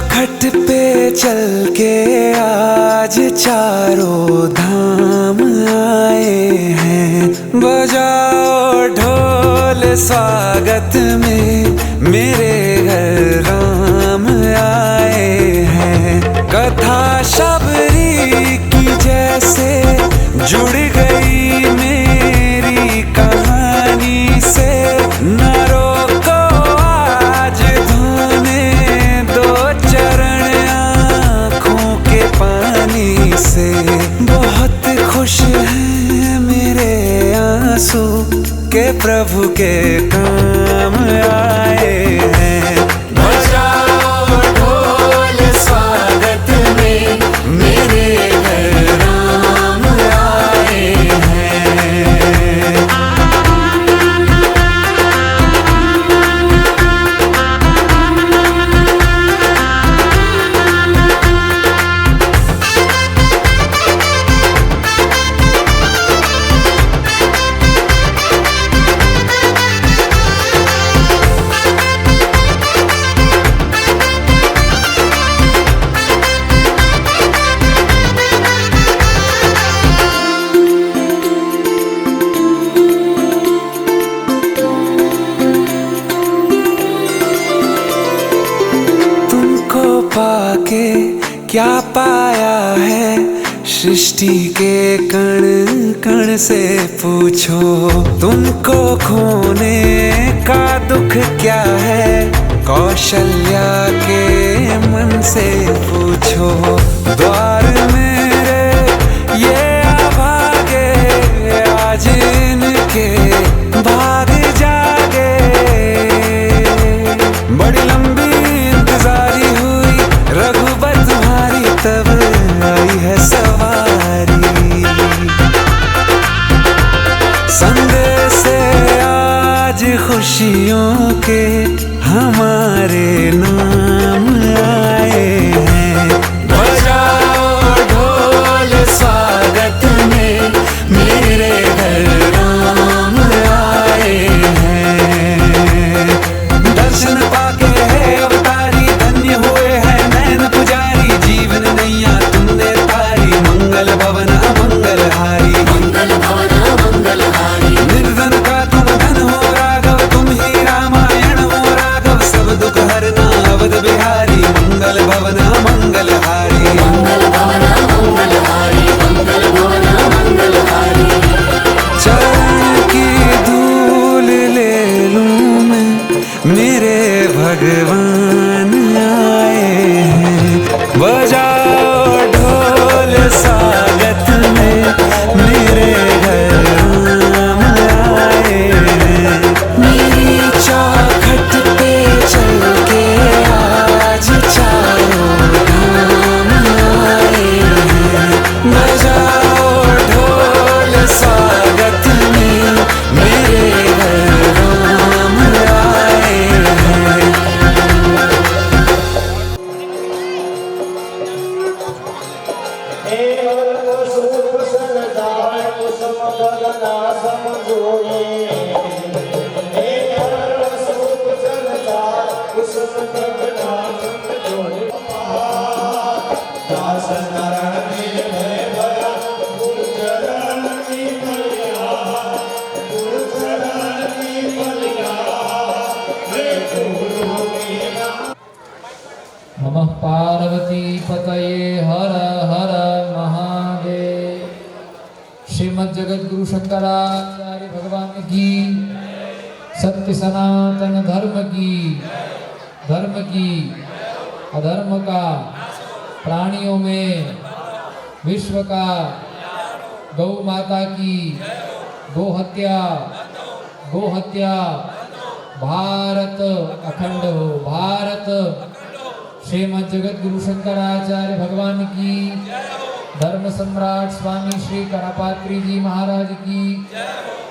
चौखट पे चल के आज चारों धाम आए हैं। बजाओ ढोल स्वागत में मेरे घर राम आए हैं। कथा शबरी की जैसे जुड़ गई मेरी कहानी से। न रोको आज धोने दो चरण आँखों के पानी से। बहुत खुश हैं मेरे आंसू के प्रभु के काम आए हैं। बजाओ ढोल स्वागत में मेरे घर राम आए हैं। पाके क्या पाया है सृष्टि के कण कण से पूछो। तुमको खोने का दुख क्या है कौशल्या के मन से पूछो। द्वार मेरे ये अभागे आज इनके भाग जागे। बड़ी लंबी इंतजारी हुई रघुबर तुम्हारी तब आई है सवारी। संदेश से आज खुशियों के हमारे नाम आए हैं। बजाओ ढोल स्वागत में मेरे घर राम आए हैं। दर्शन पाके है अवतारी धन्य हुए हैं नैन पुजारी। जीवन नैया तुमने तारी मंगल भवन अमंगल हारी। मंगल भवन अमंगल हारी। निर्धन का तुम धन हो राघव तुम ही रामायण हो राघव। सब दुख हरना अवध बिहारी मंगल भवन अमंगल हारी। मंगल भवन अमंगल हारी। मंगल भवन अमंगल हारी। चरण की धूल ले लूं मैं मेरे भगवान आए हैं। बजाओ ढोल स्वागत में मेरे घर राम आए हैं। मेरी चौखट पे चल के आज चारों धाम आए हैं। बजाओ ढोल स्वागत में मेरे घर राम आए हैं। नमः पार्वती पतये हर हर महादेव। श्रीमद् जगत गुरु शंकराचार्य भगवान की सत्य सनातन धर्म की अधर्म का प्राणियों में विश्व का गौ माता की गोहत्या भारत अखंड हो। भारत श्रीमद् जगत गुरु शंकराचार्य भगवान की धर्म सम्राट स्वामी श्री करापात्री जी महाराज की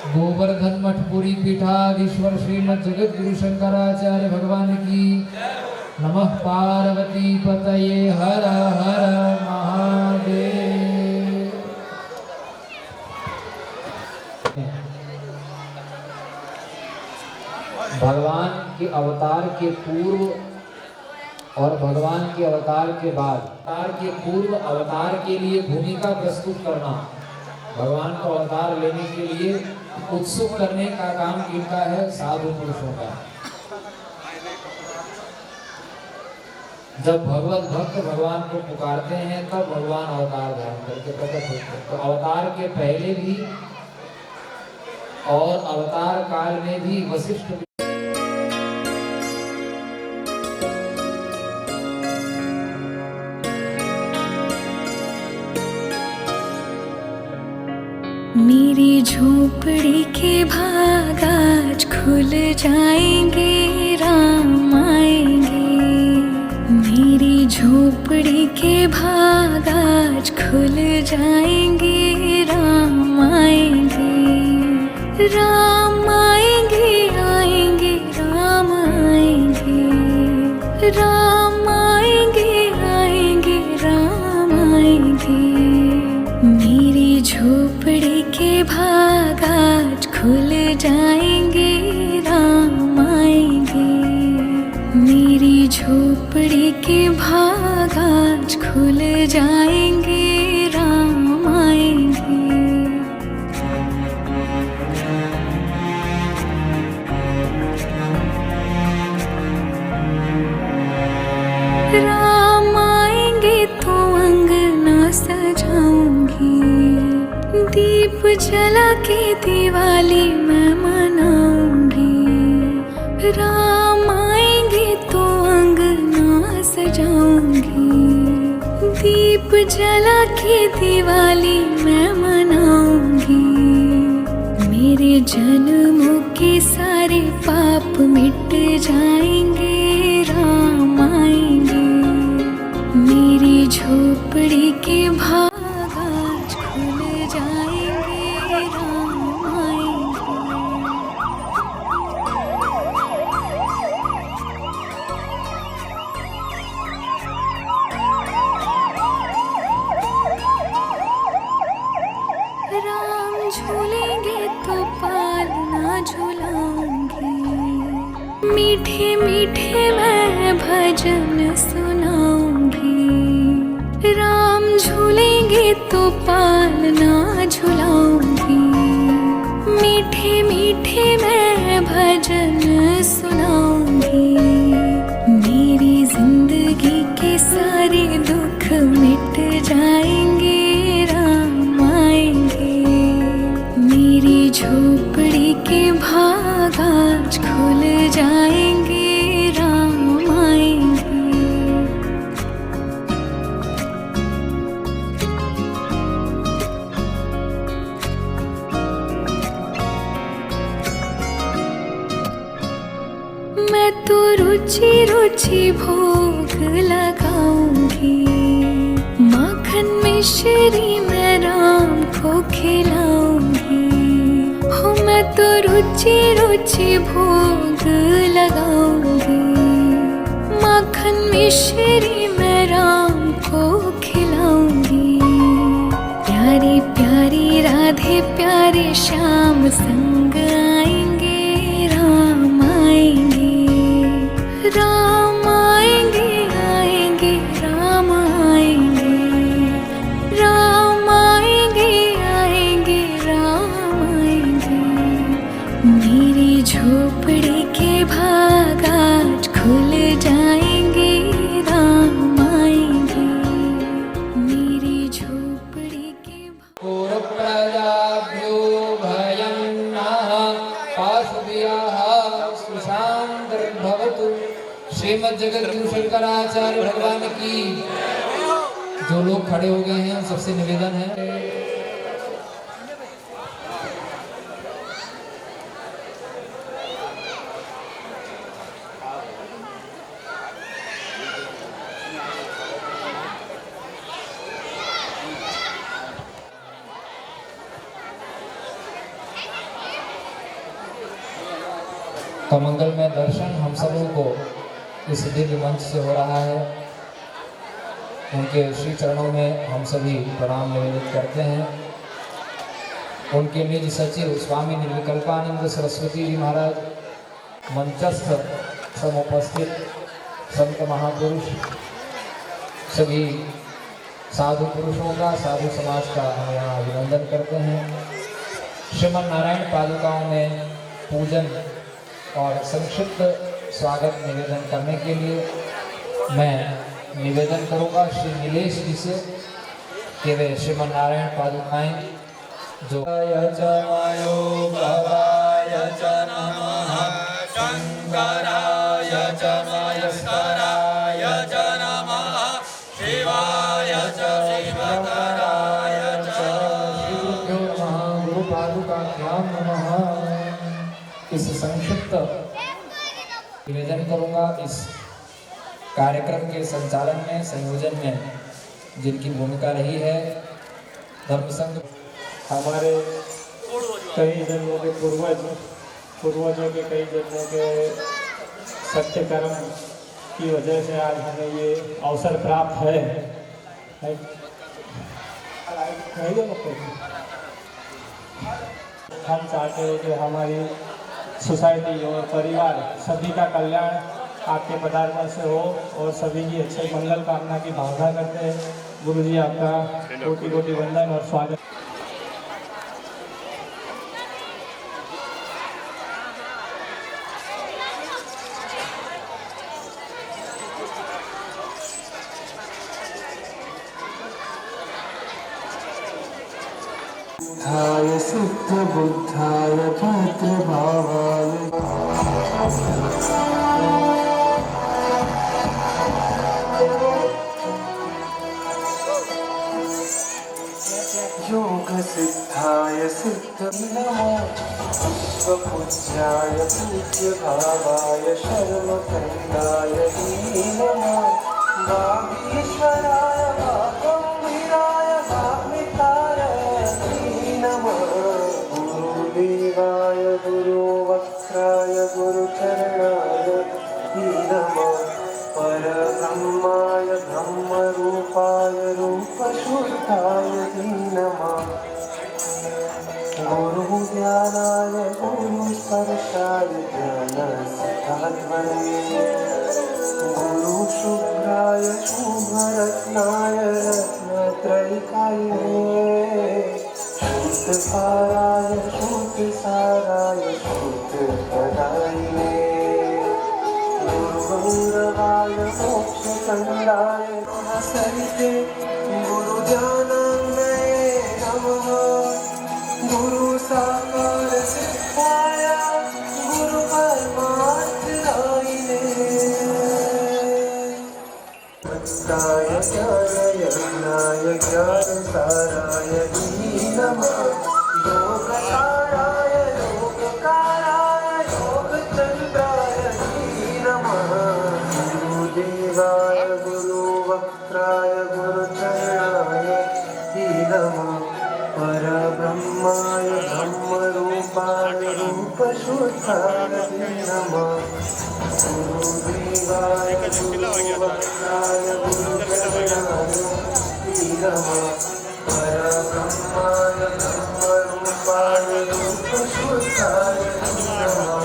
गोवर्धन मठपुरी पीठाधीश्वर श्रीमद् जगत गुरु शंकराचार्य भगवान की नमः पार्वती पतये हर हर महादेव। भगवान के अवतार के पूर्व और भगवान के अवतार के बाद अवतार के पूर्व अवतार के लिए भूमिका प्रस्तुत करना, भगवान को अवतार लेने के लिए उत्सुक करने का काम इनका है, साधु पुरुषों का। जब भगवत भक्त भगवान को पुकारते हैं तब भगवान अवतार धारण करके प्रकट होते हैं। तो अवतार के पहले भी और अवतार काल में भी वशिष्ठ मेरी झोपड़ी के भाग आज खुल जाएंगे, राम आएंगे। मेरी झोपड़ी के भाग आज खुल जाएंगे, राम आएंगे। राम आएंगे, आएंगे, राम आएंगे। राम आएंगे, आएंगे, राम आएंगे। मेरी झोपड़ी के भाग आज खुल जाएंगे, राम आएंगे। मेरी झोपड़ी के भाग आज खुल जाएंगे, राम आएंगे। राम आएंगे तो अंगना सजाऊंगी, दीप जला के दिवाली मैं मनाऊंगी। राम आएंगे तो अंगना सजाऊंगी, दीप जला के दिवाली मैं मनाऊंगी। मेरे जन्मों के सारे पाप मिट जाएंगे, राम आएंगे। मेरी झोपड़ी के भाग आज खुल जाएंगे, राम आएंगे। राम झूलेंगे तो पालना झूलाऊंगी, मीठे मीठे मैं भजन सुनाऊंगी। राम झूलेंगे तो पालना झूलाऊंगी, मीठे मीठे मैं भजन सुनाऊंगी। मेरी जिंदगी के सारे दुख मिट जाएंगे, राम आएंगे। मेरी झोपड़ी के भाग आज खुल जाएंगे, राम आएंगे। मैं तो रुचि रुचि भोग लगाऊंगी, माखन मिश्री मैं राम को खिलाऊंगी। हो मैं तो रुचि रुचि भोग लगाऊंगी, माखन मिश्री मैं राम को खिलाऊंगी। प्यारी प्यारी राधे प्यारे श्याम संग आएंगे, राम आएंगे। राम आएंगे, आएंगे, राम आएंगे। राम आएंगे, आएंगे, राम आएंगे। मेरी झोपड़ी के भाग आज खुल जाएंगे, राम आएंगे। मेरी झोपड़ी के प्रजाभ्यो भयं नः पाशुभ्यः सुशांतिर्भवतु। श्रीमद् जगद्गुरु शंकराचार्य भगवान की। जो लोग खड़े हो गए हैं उन सबसे निवेदन है का मंगलमय दर्शन हम सबों को इस दिव्य मंच से हो रहा है। उनके श्री चरणों में हम सभी प्रणाम निवेदित करते हैं। उनके निज सचिव स्वामी निर्विकल्पानंद सरस्वती जी महाराज मंचस्थ समुपस्थित संत महापुरुष सभी साधु पुरुषों का, साधु समाज का हम यहाँ अभिनंदन करते हैं। श्रीमन नारायण पादुकाओं में पूजन और संक्षिप्त स्वागत निवेदन करने के लिए मैं निवेदन करूँगा श्री नीलेश जी से कि वे श्रीमन नारायण पादुकाएं जो जमायो भवाय च नमः शंकराय च मयस्कराय च नमः शिवाय च शिवतराय च गुरु पादुकाभ्यां नमः। इस संक्षिप्त निवेदन करूंगा। इस कार्यक्रम के संचालन में, संयोजन में जिनकी भूमिका रही है धर्म संघ, हमारे कई जन्मों के पूर्वजों के कई जन्मों के सत्य कर्म की वजह से आज हमें ये अवसर प्राप्त है। हम चाहते हैं कि हमारी सोसाइटी और परिवार सभी का कल्याण आपके पदार्पण से हो और सभी की अच्छे मंगल कामना की भावना करते हैं। गुरु जी आपका कोटि कोटि वंदन और स्वागत। बुद्धाय शुद्ध बुद्धाय भद्रभावाय योग सिद्धाय सिद्ध नमो विश्वपूज्याय पूज्य भावाय शर्मखंडाय नमो भागीश्वराय भागंभीराय भागमिताय नमो गुरुदेवाय गुरुवक्त्राय गुरुचरणाय नमो परब्रह्माय ब्रह्मरूपाय रूपशुद्धाय नमः गुरुज्ञानाय गुरुस्पर्शाय ज्ञानसिद्धात्मने गुरुशुभ्राय शुभरत्नाय रत्नत्रयिकाय शुद्धसाराय शुद्धसाराय शुद्धप्रदायिने गुरुगौरवाय मोक्षकंडाय सरिते गुरुज्ञानामये नमः गुरु साकार सिद्धाय गुरु परमार्थदायिने भक्ताय ज्ञानयज्ञाय ज्ञानसाराय नमः योगसाराय योगकाराय योगचन्द्राय नमः गुरुदेवाय गुरुवक्त्राय गुरुचरणाय नमः परब्रह्माय ब्रह्मरूपाय रूपशुद्धाय नमः गुरुदेवाय गुरुवक्त्राय गुरुचरणाय नमः परब्रह्माय ब्रह्मरूपाय रूपशुद्धाय नमः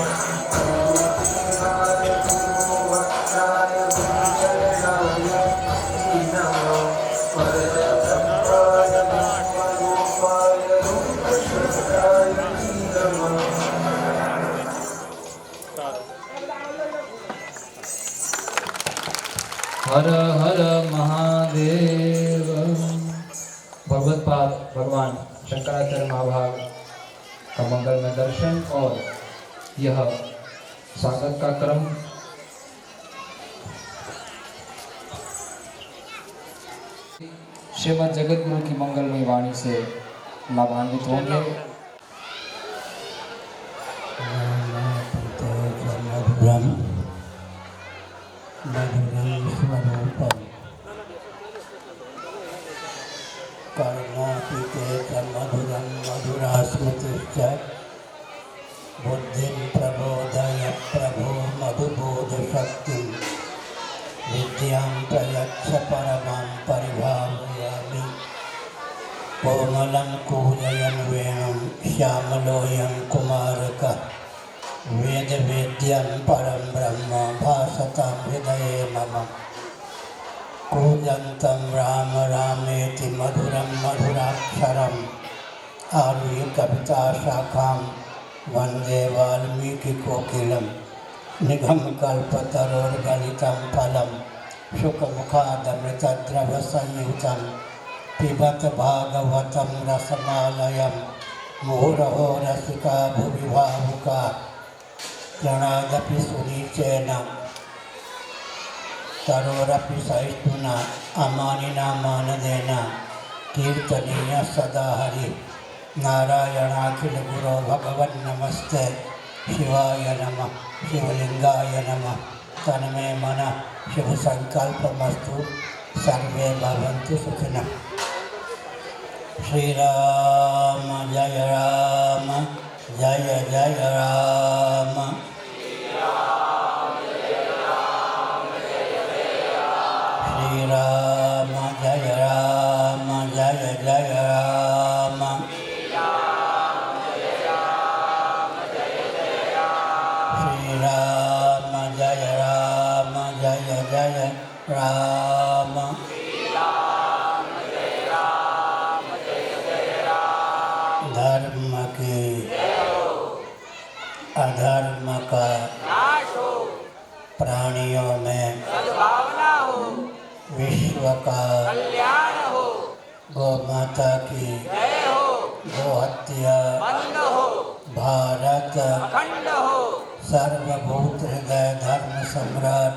गुरुदेवाय गुरुवक्त्राय गुरुचरणाय नमः परब्रह्माय ब्रह्मरूपाय रूपशुद्धाय नमः। हर हर महादेव। भगवत पाद भगवान शंकराचार्य महाभाग का मंगल में दर्शन और यह स्वागत का क्रम श्रीमद जगत गुरु की मंगलमय वाणी से लाभान्वित होंगे। मधुरं मधुरास्मृतिश्च बुद्धिं प्रबोधय प्रभो मधुबोधशक्तिं विद्यां प्रयच्छ परमां परिभावयामि। कोमलं कूजयन् वेणुं श्यामलोऽयं कुमारकः वेदवेद्यं परं ब्रह्म भासतां हृदये मम कूजन्तं राम रामेति मधुरं मधुराक्षरम् आरुह्य कविताशाखां वन्दे वाल्मीकिकोकिलं निगमकल्पतरोर्गलितं फलं शुकमुखादमृतद्रवसंयुतं पिबत भागवतं रसमालयं मुहुरहो रसिका भुवि भावुका प्रणादपि सुनीचेन तरोरपि सहिष्णुना अमानिना मानदेन कीर्तनीय सदा हरि नारायणाखिल गुरो भगवन् नमस्ते शिवाय नमः शिवलिंगाय नमः तन्मे मनः शुभ संकल्पमस्तु सर्वे भवन्तु सुखिनः। श्री राम जय राम जय जय राम। श्री राम जय राम जय जय राम। श्री राम जय राम जय जय राम। धर्म की अधर्म का प्राणियों में सद्भावना हो, विश्व का कल्याण हो, गौ माता की जय हो, गो हत्या बंद हो, भारत अखंड हो। सर्वभूत हृदय धर्म सम्राट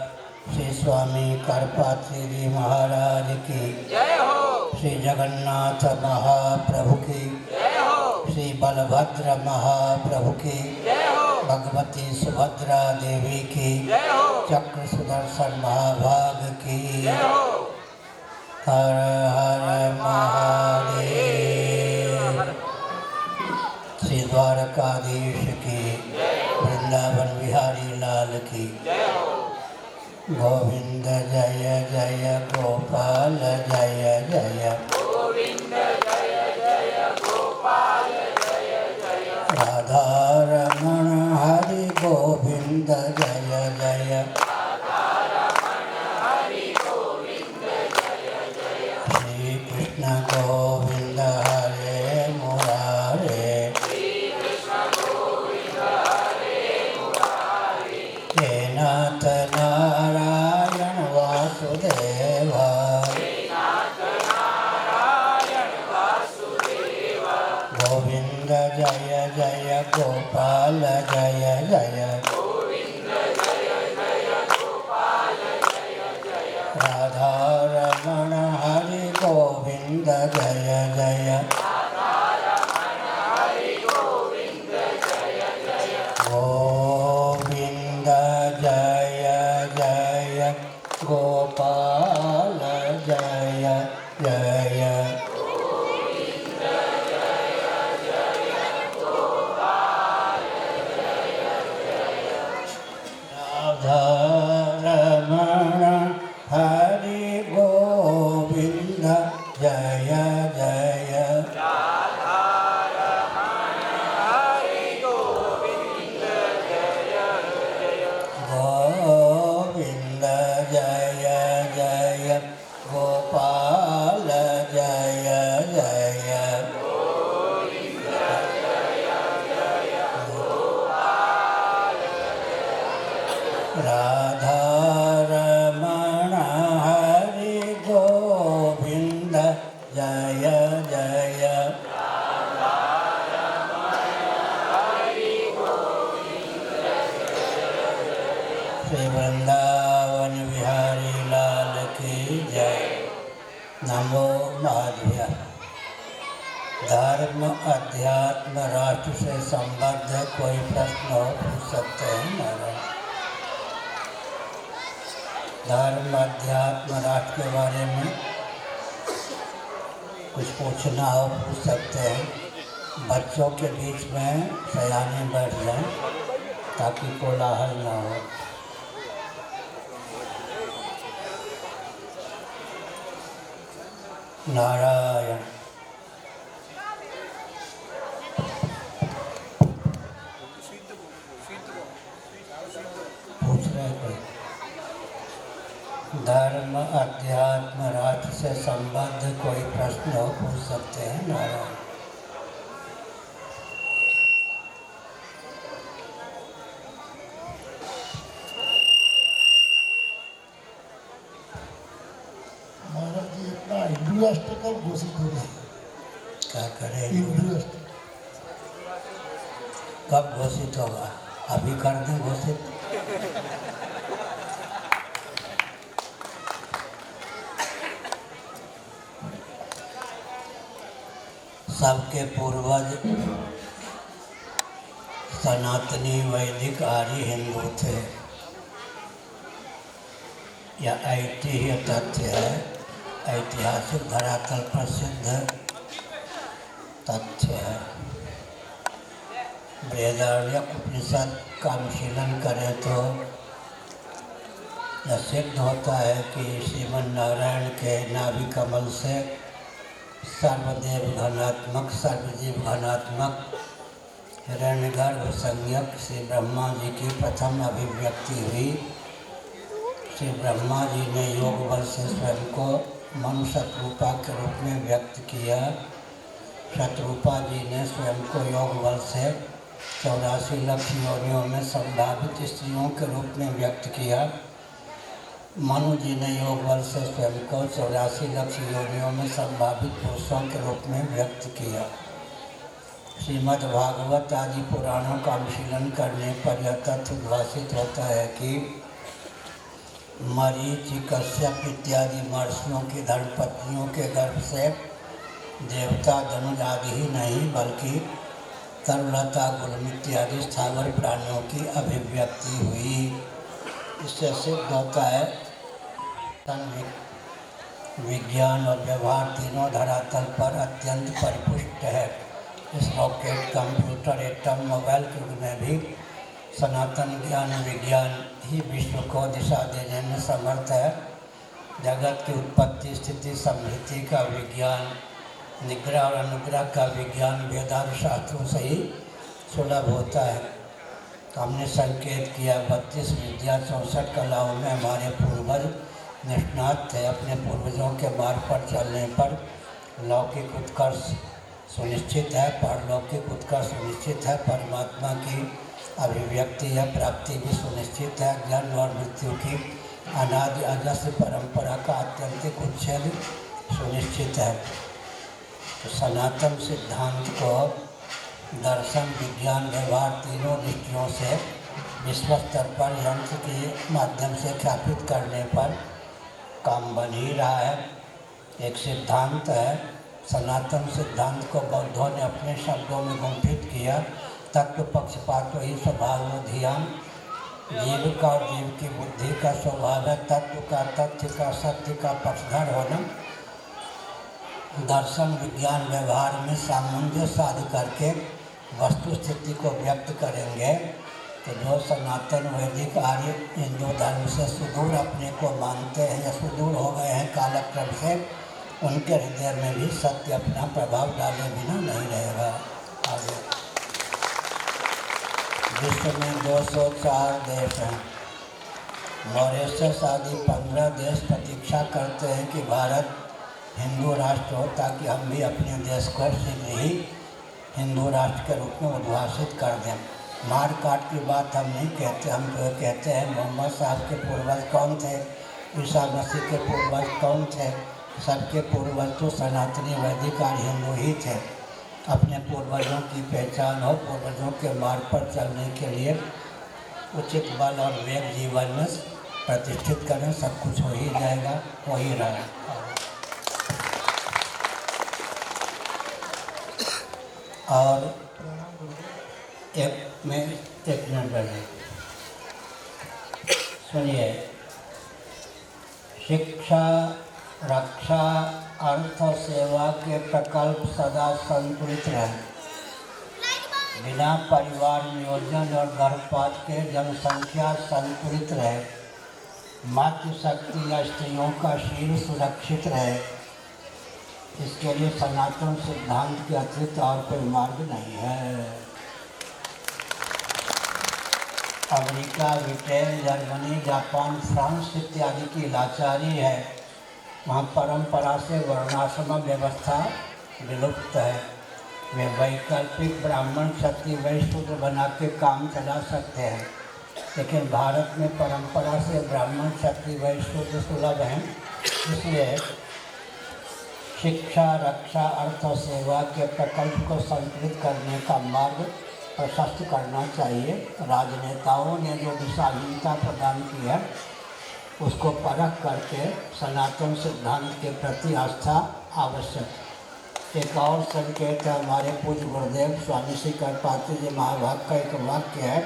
श्री स्वामी करपात्री जी महाराज की जय हो, श्री जगन्नाथ महाप्रभु की जय हो, श्री बलभद्र महाप्रभु की जय हो, भगवती सुभद्रा देवी की जय हो, चक्र सुदर्शन महाभाग की जय हो। हर हर महादेव। श्री द्वारकाधीश की वृंदावन बिहारी लाल की जय हो। गोविंद जय जय गोपाल जय जय गोविंद जय जय गोपाल जय जय। राधा रमण हरि गोविंद जय जय हरि गोविंद जय जय। श्री कृष्ण गोविंद हरे मुरारे श्री कृष्ण गोविंद हरे मुरारी। हे नाथ नारायण वासुदेवा नाथ नारायण वासुदेव। गोविंद जय जय गोपाल जय जय गोविंद जय जय गोपाल जय जय। राधा रमण हरि गोविंद जय जय हरि गोविंद जय जय। गोविंद जय जय गोपाल जय जय राधा रमण हरि गोविंद जय जय हरि गोविंद जय जय। गोविंद जय जय गोपाल जय जय राधा रमण हरि गोविंद जय जय श्री वृंदावन बिहारी लाल की जय। नमो माधव्य। धर्म अध्यात्म राष्ट्र से संबद्ध कोई प्रश्न हो पूछ सकते हैं महाराज। धर्म अध्यात्म राष्ट्र के बारे में कुछ पूछना हो पूछ सकते हैं। बच्चों के बीच में सयाने बैठ जाएं ताकि कोलाहल ना हो। नारायण। धर्म अध्यात्म राष्ट्र से संबद्ध कोई प्रश्न हो पूछ सकते हैं। नारायण। महाराज जी अपना हिंदू राष्ट्र कब घोषित होगा? क्या करें? हिंदू राष्ट्र कब घोषित होगा? अभी कर दें घोषित। सबके पूर्वज सनातनी वैदिक आर्य हिंदू थे। यह ऐतिह्य तथ्य है, ऐतिहासिक धरातल प्रसिद्ध तथ्य है। बृहदारण्यक उपनिषद का अनुशीलन करें तो यह सिद्ध होता है कि श्रीमन नारायण के नाभि कमल से सर्वदेव घनात्मक सर्वजीव घनात्मक हिरण्यगर्भ संज्ञक श्री ब्रह्मा जी की प्रथम अभिव्यक्ति हुई। श्री ब्रह्मा जी ने योग बल से स्वयं को मनु शतरूपा के रूप में व्यक्त किया। शतरूपा जी ने स्वयं को योग बल से 84 लाख योनियों में संभावित स्त्रियों के रूप में व्यक्त किया। मनु जी ने योग बल से स्वयं को 84 लाख योनियों में संभावित पुरुषों के रूप में व्यक्त किया। श्रीमद् भागवत आदि पुराणों का अनुशीलन करने पर यह तथ्य उद्भासित होता है कि मरीचि, कश्यप इत्यादि महर्षियों की धर्मपत्नियों के गर्भ से देवता धनुज आदि ही नहीं बल्कि तरुलता गुलम इत्यादि स्थावर प्राणियों की अभिव्यक्ति हुई। इससे सिद्ध होता है विज्ञान और व्यवहार तीनों धरातल पर अत्यंत परिपुष्ट है। इस रॉकेट, कंप्यूटर, एटम, मोबाइल युग में भी सनातन ज्ञान विज्ञान ही विश्व को दिशा देने में समर्थ है। जगत की उत्पत्ति, स्थिति, समृद्धि का विज्ञान, निग्रह और अनुग्रह का विज्ञान वेदांत शास्त्रों से ही सुलभ होता है। हमने संकेत किया 32 विद्या 64 कलाओं में हमारे पूर्वज निष्णात थे। अपने पूर्वजों के मार्ग पर चलने पर लौकिक उत्कर्ष सुनिश्चित है, परलौकिक उत्कर्ष सुनिश्चित है, परमात्मा की अभिव्यक्ति या प्राप्ति भी सुनिश्चित है। जन्म और मृत्यु की अनादि अजस्र परंपरा का आत्यंतिक उच्छेद सुनिश्चित है। तो सनातन सिद्धांत को दर्शन, विज्ञान, व्यवहार तीनों दृष्टियों से विश्व स्तर पर यंत्र के माध्यम से ख्यापित करने पर काम बन ही रहा है। एक सिद्धांत है। सनातन सिद्धांत को बौद्धों ने अपने शब्दों में गुंफित किया। तत्व पक्षपात ही स्वभाव ध्यान, जीव का और जीव की बुद्धि का स्वभाव है तत्व का, तथ्य का, सत्य का पक्षधर होना। दर्शन, विज्ञान, व्यवहार में सामंजस्य साध करके वस्तु स्थिति को व्यक्त करेंगे तो जो सनातन वैदिक आर्य हिंदू धर्म से सुदूर अपने को मानते हैं या सुदूर हो गए हैं कालक्रम से, उनके हृदय में भी सत्य अपना प्रभाव डाले बिना नहीं रहेगा। आगे विश्व में 204 देश हैं। मॉरिशस आदि 15 देश प्रतीक्षा करते हैं कि भारत हिंदू राष्ट्र हो ताकि हम भी अपने देश को शीघ्र ही हिंदू राष्ट्र के रूप में उद्भाषित कर दें। मार काट की बात हम नहीं कहते, हम तो कहते हैं मोहम्मद साहब के पूर्वज कौन थे, ईसा मसीह के पूर्वज कौन थे। सबके पूर्वज तो सनातनी वैदिक आर्य हिंदू ही थे। अपने पूर्वजों की पहचान हो, पूर्वजों के मार्ग पर चलने के लिए उचित बल और वेग जीवन में प्रतिष्ठित करें, सब कुछ हो ही जाएगा, हो ही रहा है। और एक मिनट बढ़े सुनिए। शिक्षा, रक्षा, अर्थ और सेवा के प्रकल्प सदा संतुलित रहें। बिना परिवार नियोजन और गर्भपात के जनसंख्या संतुलित रहे। मातृशक्ति या स्त्रियों का शील सुरक्षित रहे। इसके लिए सनातन सिद्धांत के अतिरिक्त और कोई मार्ग नहीं है। America, Britain, Germany, Japan, France इत्यादि की लाचारी है, वहाँ परंपरा से वर्णाश्रम व्यवस्था विलुप्त है। वे वैकल्पिक ब्राह्मण, क्षत्रिय, वैश्य, शूद्र बना के काम चला सकते हैं, लेकिन भारत में परंपरा से ब्राह्मण, क्षत्रिय, वैश्य, शूद्र सुलभ हैं। इसलिए शिक्षा, रक्षा, अर्थ और सेवा के प्रकल्प को संतुलित करने का मार्ग प्रशस्त करना चाहिए। राजनेताओं ने जो दिशाहीनता प्रदान की है उसको परख करके सनातन सिद्धांत के प्रति आस्था आवश्यक। एक और संकेत है, हमारे पूज्य गुरुदेव स्वामी श्री करपात्री जी महाभाग का एक वाक्य है,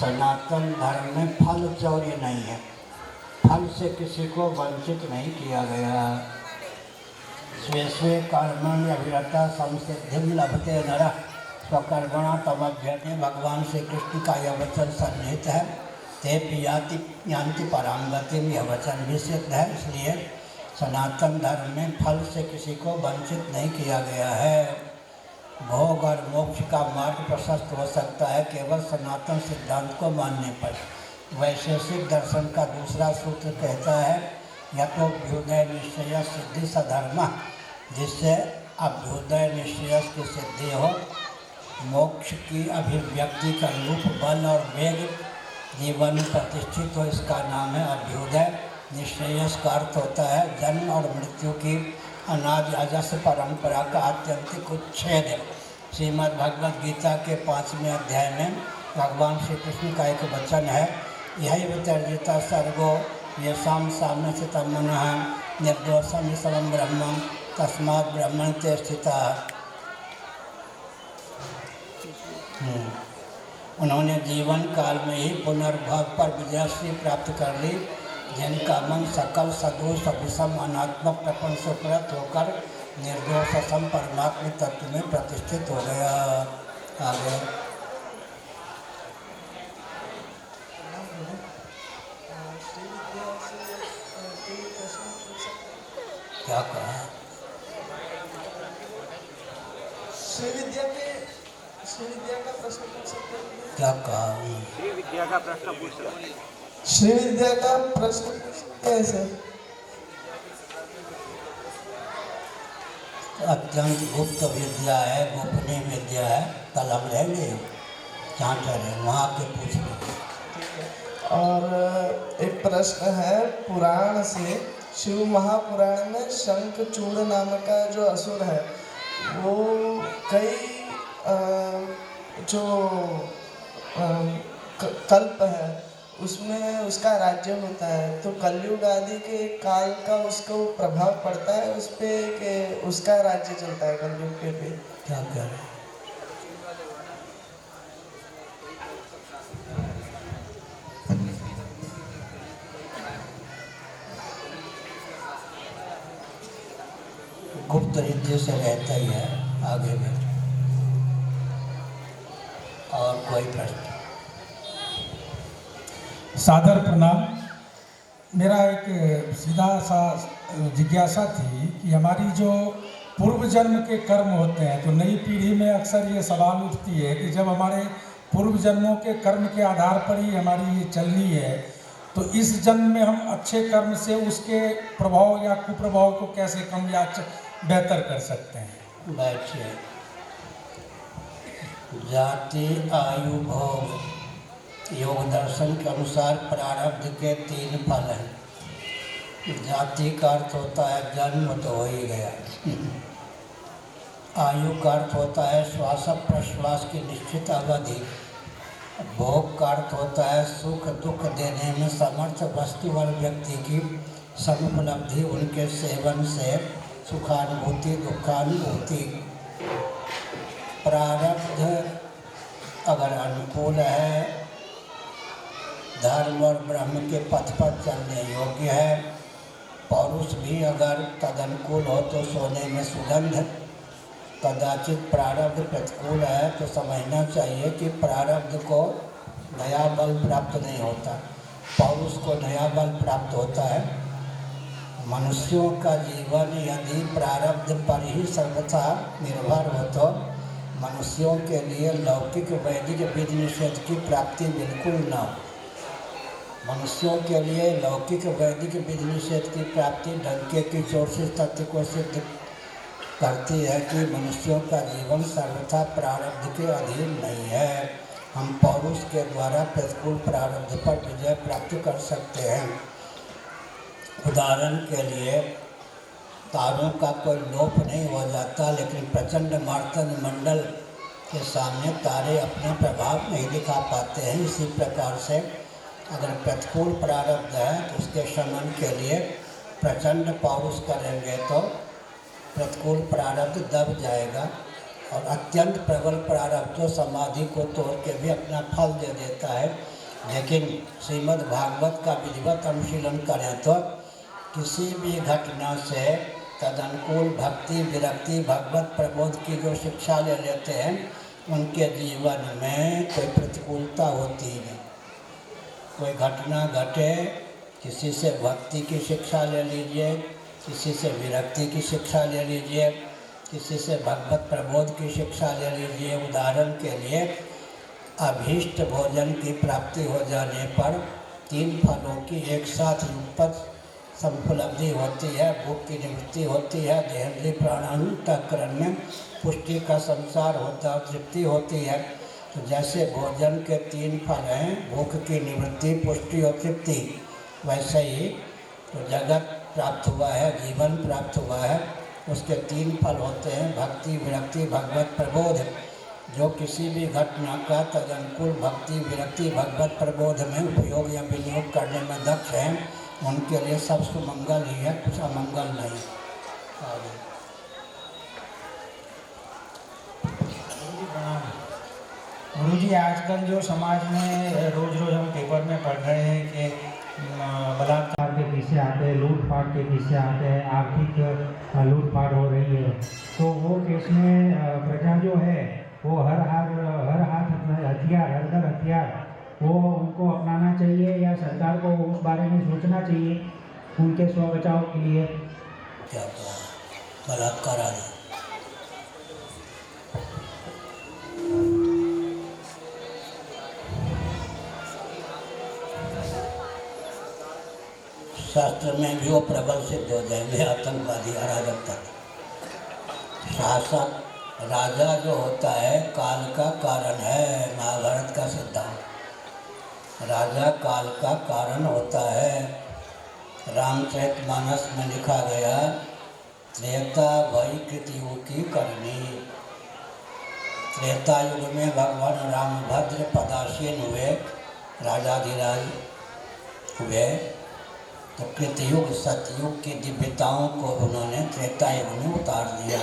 सनातन धर्म में फल चौरी नहीं है, फल से किसी को वंचित नहीं किया गया। स्वे स्वे कर्मण्य अभिरता संसिद्धिं लभते नरः स्वकर्मणा तमभ्यते। भगवान श्री कृष्ण का यह वचन सन्निहित है, ते यान्ति परां गतिम्, यह वचन भी सिद्ध है। इसलिए सनातन धर्म में फल से किसी को वंचित नहीं किया गया है। भोग और मोक्ष का मार्ग प्रशस्त हो सकता है केवल सनातन सिद्धांत को मानने पर। वैशेषिक दर्शन का दूसरा सूत्र कहता है, यतोऽभ्युदय निश्चय सिद्धि सधर्म, जिससे अभ्युदय निश्चय की सिद्धि हो, मोक्ष की अभिव्यक्ति का रूप, बल और वेग जीवन में प्रतिष्ठित हो, इसका नाम है अभ्युदय। निश्चयस का अर्थ होता है जन्म और मृत्यु की अनादि अजस्र परंपरा का आत्यंतिक उच्छेद। श्रीमद् भगवद गीता के 5वें अध्याय में भगवान श्री कृष्ण का एक वचन है, यही वितर्जिता सर्गो येषां साम्यस्थितं मनः निर्दोषं सर्वं ब्रह्म तस्मात् ब्रह्मणि ते स्थिताः। उन्होंने जीवन काल में ही पुनर्भव पर विजयश्री प्राप्त कर ली, जिनका मन सकल सदोष विषम अनात्मक प्रपंच से उपरत होकर निर्दोष असम परमात्म तत्व में प्रतिष्ठित हो गया। आगे क्या कहा? श्री विद्या का प्रश्न पूछ सकते हैं? क्या कहा? श्री विद्या का प्रश्न पूछ रहा है। श्री विद्या का प्रश्न पूछ सकते हैं सर? अत्यंत गुप्त विद्या है, गोपनीय विद्या है। कल हम रहेंगे जहाँ ठहरे वहाँ के पूछ लीजिए। और एक प्रश्न है पुराण से, शिव महापुराण में शंखचूड़ नाम का जो असुर है वो कई जो कल्प है उसमें उसका राज्य होता है, तो कलयुग आदि के काल का उसको प्रभाव पड़ता है उस पे कि उसका राज्य चलता है कलयुग पे भी। क्या कह रहे हैं? गुप्त रीति से रहता ही है। आगे में और कोई प्रश्न? सादर प्रणाम। मेरा एक सीधा सा जिज्ञासा थी कि हमारी जो पूर्व जन्म के कर्म होते हैं, तो नई पीढ़ी में अक्सर ये सवाल उठती है कि जब हमारे पूर्व जन्मों के कर्म के आधार पर ही हमारी ये चलनी है, तो इस जन्म में हम अच्छे कर्म से उसके प्रभाव या कुप्रभाव को कैसे कम या बेहतर कर सकते हैं? बैठिए। जाति, आयु, भोग, योग दर्शन के अनुसार प्रारब्ध के 3 फल हैं। जाति का अर्थ होता है जन्म, तो हो ही गया। आयु का अर्थ होता है श्वास प्रश्वास की निश्चित अवधि। भोग का अर्थ होता है सुख दुख देने में समर्थ वस्तु और व्यक्ति की समुपलब्धि, उनके सेवन से सुखानुभूति दुखानुभूति। प्रारब्ध अगर अनुकूल है, धर्म और ब्रह्म के पथ पर चलने योग्य है, पौरुष भी अगर तदनुकूल हो तो सोने में सुगंध। कदाचित प्रारब्ध प्रतिकूल है तो समझना चाहिए कि प्रारब्ध को नया बल प्राप्त नहीं होता, पौरुष को नया बल प्राप्त होता है। मनुष्यों का जीवन यदि प्रारब्ध पर ही सर्वथा निर्भर हो तो मनुष्यों के लिए लौकिक वैदिक विधि निषेध की प्राप्ति बिल्कुल न हो। मनुष्यों के लिए लौकिक वैदिक विधि निषेध की प्राप्ति डंके की चोट से तथ्य को सिद्ध करती है कि मनुष्यों का जीवन सर्वथा प्रारब्ध के अधीन नहीं है। हम पौरुष के द्वारा प्रतिकूल प्रारब्ध पर विजय प्राप्त कर सकते हैं। उदाहरण के लिए तारों का कोई लोप नहीं हो जाता, लेकिन प्रचंड मार्तंड मंडल के सामने तारे अपना प्रभाव नहीं दिखा पाते हैं। इसी प्रकार से अगर प्रतिकूल प्रारब्ध है तो उसके शमन के लिए प्रचंड पौरुष करेंगे तो प्रतिकूल प्रारब्ध दब जाएगा, और अत्यंत प्रबल प्रारब्ध तो समाधि को तोड़ के भी अपना फल दे देता है। लेकिन श्रीमद् भागवत का विधिवत अनुशीलन करें तो किसी भी घटना से तदनुकूल भक्ति विरक्ति भगवत प्रबोध की जो शिक्षा ले लेते हैं उनके जीवन में कोई प्रतिकूलता होती नहीं। कोई घटना घटे, किसी से भक्ति की शिक्षा ले लीजिए, किसी से विरक्ति की शिक्षा ले लीजिए, किसी से भगवत प्रबोध की शिक्षा ले लीजिए। उदाहरण के लिए अभीष्ट भोजन की प्राप्ति हो जाने पर 3 फलों की एक साथ युगपत संपलब्धि होती है। भूख की निवृत्ति होती है, देहेंद्रिय प्राणांतकरण में पुष्टि का संसार होता है, तृप्ति होती है। तो जैसे भोजन के 3 फल हैं, भूख की निवृत्ति, पुष्टि और तृप्ति, वैसे ही तो जगत प्राप्त हुआ है, जीवन प्राप्त हुआ है, उसके 3 फल होते हैं, भक्ति विरक्ति भगवत प्रबोध। जो किसी भी घटना का तदनुकूल भक्ति विरक्ति भगवत प्रबोध में उपयोग या विनियोग करने में दक्ष हैं, उनके लिए सब सुमंगल ही है, कुछ अमंगल नहीं। गुरु जी, आजकल जो समाज में रोज़ रोज़ हम पेपर में पढ़ रहे हैं कि बलात्कार के किस्से आते हैं, लूटपाट के किस्से आते हैं, आर्थिक लूटपाट हो रही है, तो वो केस में प्रजा जो है वो हर हाथ हथियार, हर घर हथियार वो उनको अपनाना चाहिए या सरकार को उस बारे में सोचना चाहिए उनके स्व बचाव के लिए? क्या बलात्कार आदि शास्त्र में भी वो प्रबल सिद्ध हो जाएंगे, आतंकवादी अराजकता। शासक राजा जो होता है काल का कारण है, महाभारत का सिद्धांत। राजा काल का कारण होता है। रामचरितमानस में लिखा गया, त्रेता भई कृतियों की करनी। त्रेता युग में भगवान रामभद्र पदासीन हुए, राजाधिराज हुए, तो कृतयुग सतयुग की दिव्यताओं को उन्होंने त्रेता युग में उतार दिया।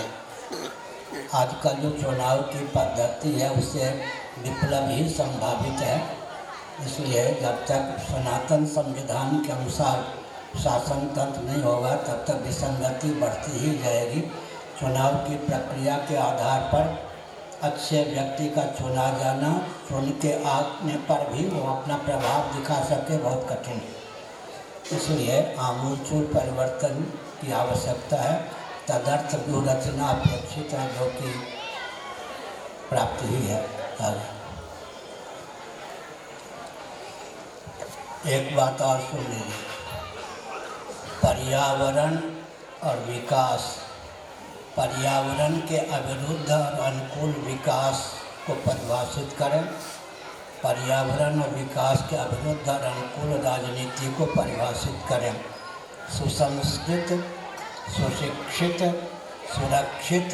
आजकल जो चुनाव की पद्धति है उससे विप्लव ही संभावित है। इसलिए जब तक सनातन संविधान के अनुसार शासन तंत्र नहीं होगा तब तक विसंगति बढ़ती ही जाएगी। चुनाव की प्रक्रिया के आधार पर अच्छे व्यक्ति का चुना जाना, चुन के आने पर भी वो अपना प्रभाव दिखा सके, बहुत कठिन है। इसलिए आमूलचूल परिवर्तन की आवश्यकता है। तदर्थ व्यूहरचना अपेक्षित है, जो कि प्राप्त ही है। एक बात और सुन लीजिए, पर्यावरण और विकास, पर्यावरण के अविरुद्ध और अनुकूल विकास को परिभाषित करें, पर्यावरण और विकास के अविरुद्ध और अनुकूल राजनीति को परिभाषित करें। सुसंस्कृत, सुशिक्षित, सुरक्षित,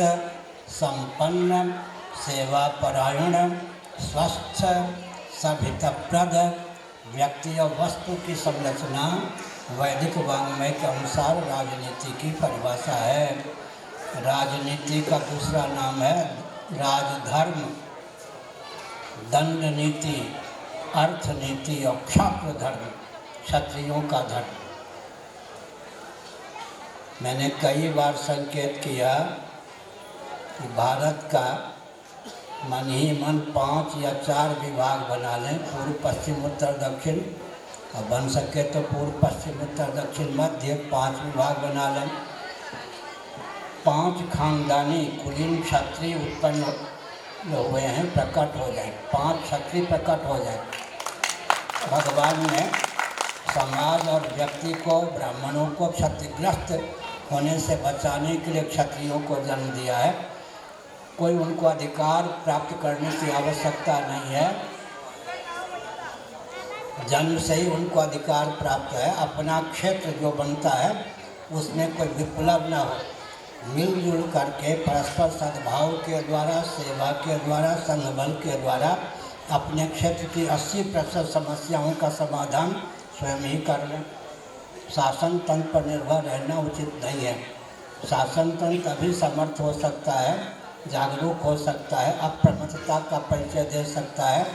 संपन्न, सेवापरायण, स्वस्थ, सभ्यताप्रद व्यक्ति और वस्तु की संरचना वैदिक वाङ्मय के अनुसार राजनीति की परिभाषा है। राजनीति का दूसरा नाम है राजधर्म, दंड नीति, अर्थ नीति और क्षात्र धर्म, क्षत्रियों का धर्म। मैंने कई बार संकेत किया कि भारत का मन ही मन 5 या 4 विभाग बना लें, पूर्व पश्चिम उत्तर दक्षिण, और बन सके तो पूर्व पश्चिम उत्तर दक्षिण मध्य 5 विभाग बना लें। 5 खानदानी कुलीन क्षत्रिय उत्पन्न जो हुए हैं प्रकट हो जाए, 5 शक्ति प्रकट हो जाए। भगवान ने समाज और व्यक्ति को, ब्राह्मणों को क्षतिग्रस्त होने से बचाने के लिए क्षत्रियों को जन्म दिया है। कोई उनको अधिकार प्राप्त करने की आवश्यकता नहीं है, जन्म से ही उनको अधिकार प्राप्त है। अपना क्षेत्र जो बनता है उसमें कोई विप्लव न हो, मिलजुल करके परस्पर सद्भाव के द्वारा, सेवा के द्वारा, संघबल के द्वारा अपने क्षेत्र की 80% समस्याओं का समाधान स्वयं ही कर लें। शासन तंत्र पर निर्भर रहना उचित नहीं है। शासन तंत्र तभी समर्थ हो सकता है, जागरूक हो सकता है, अप्रमत्तता का परिचय दे सकता है,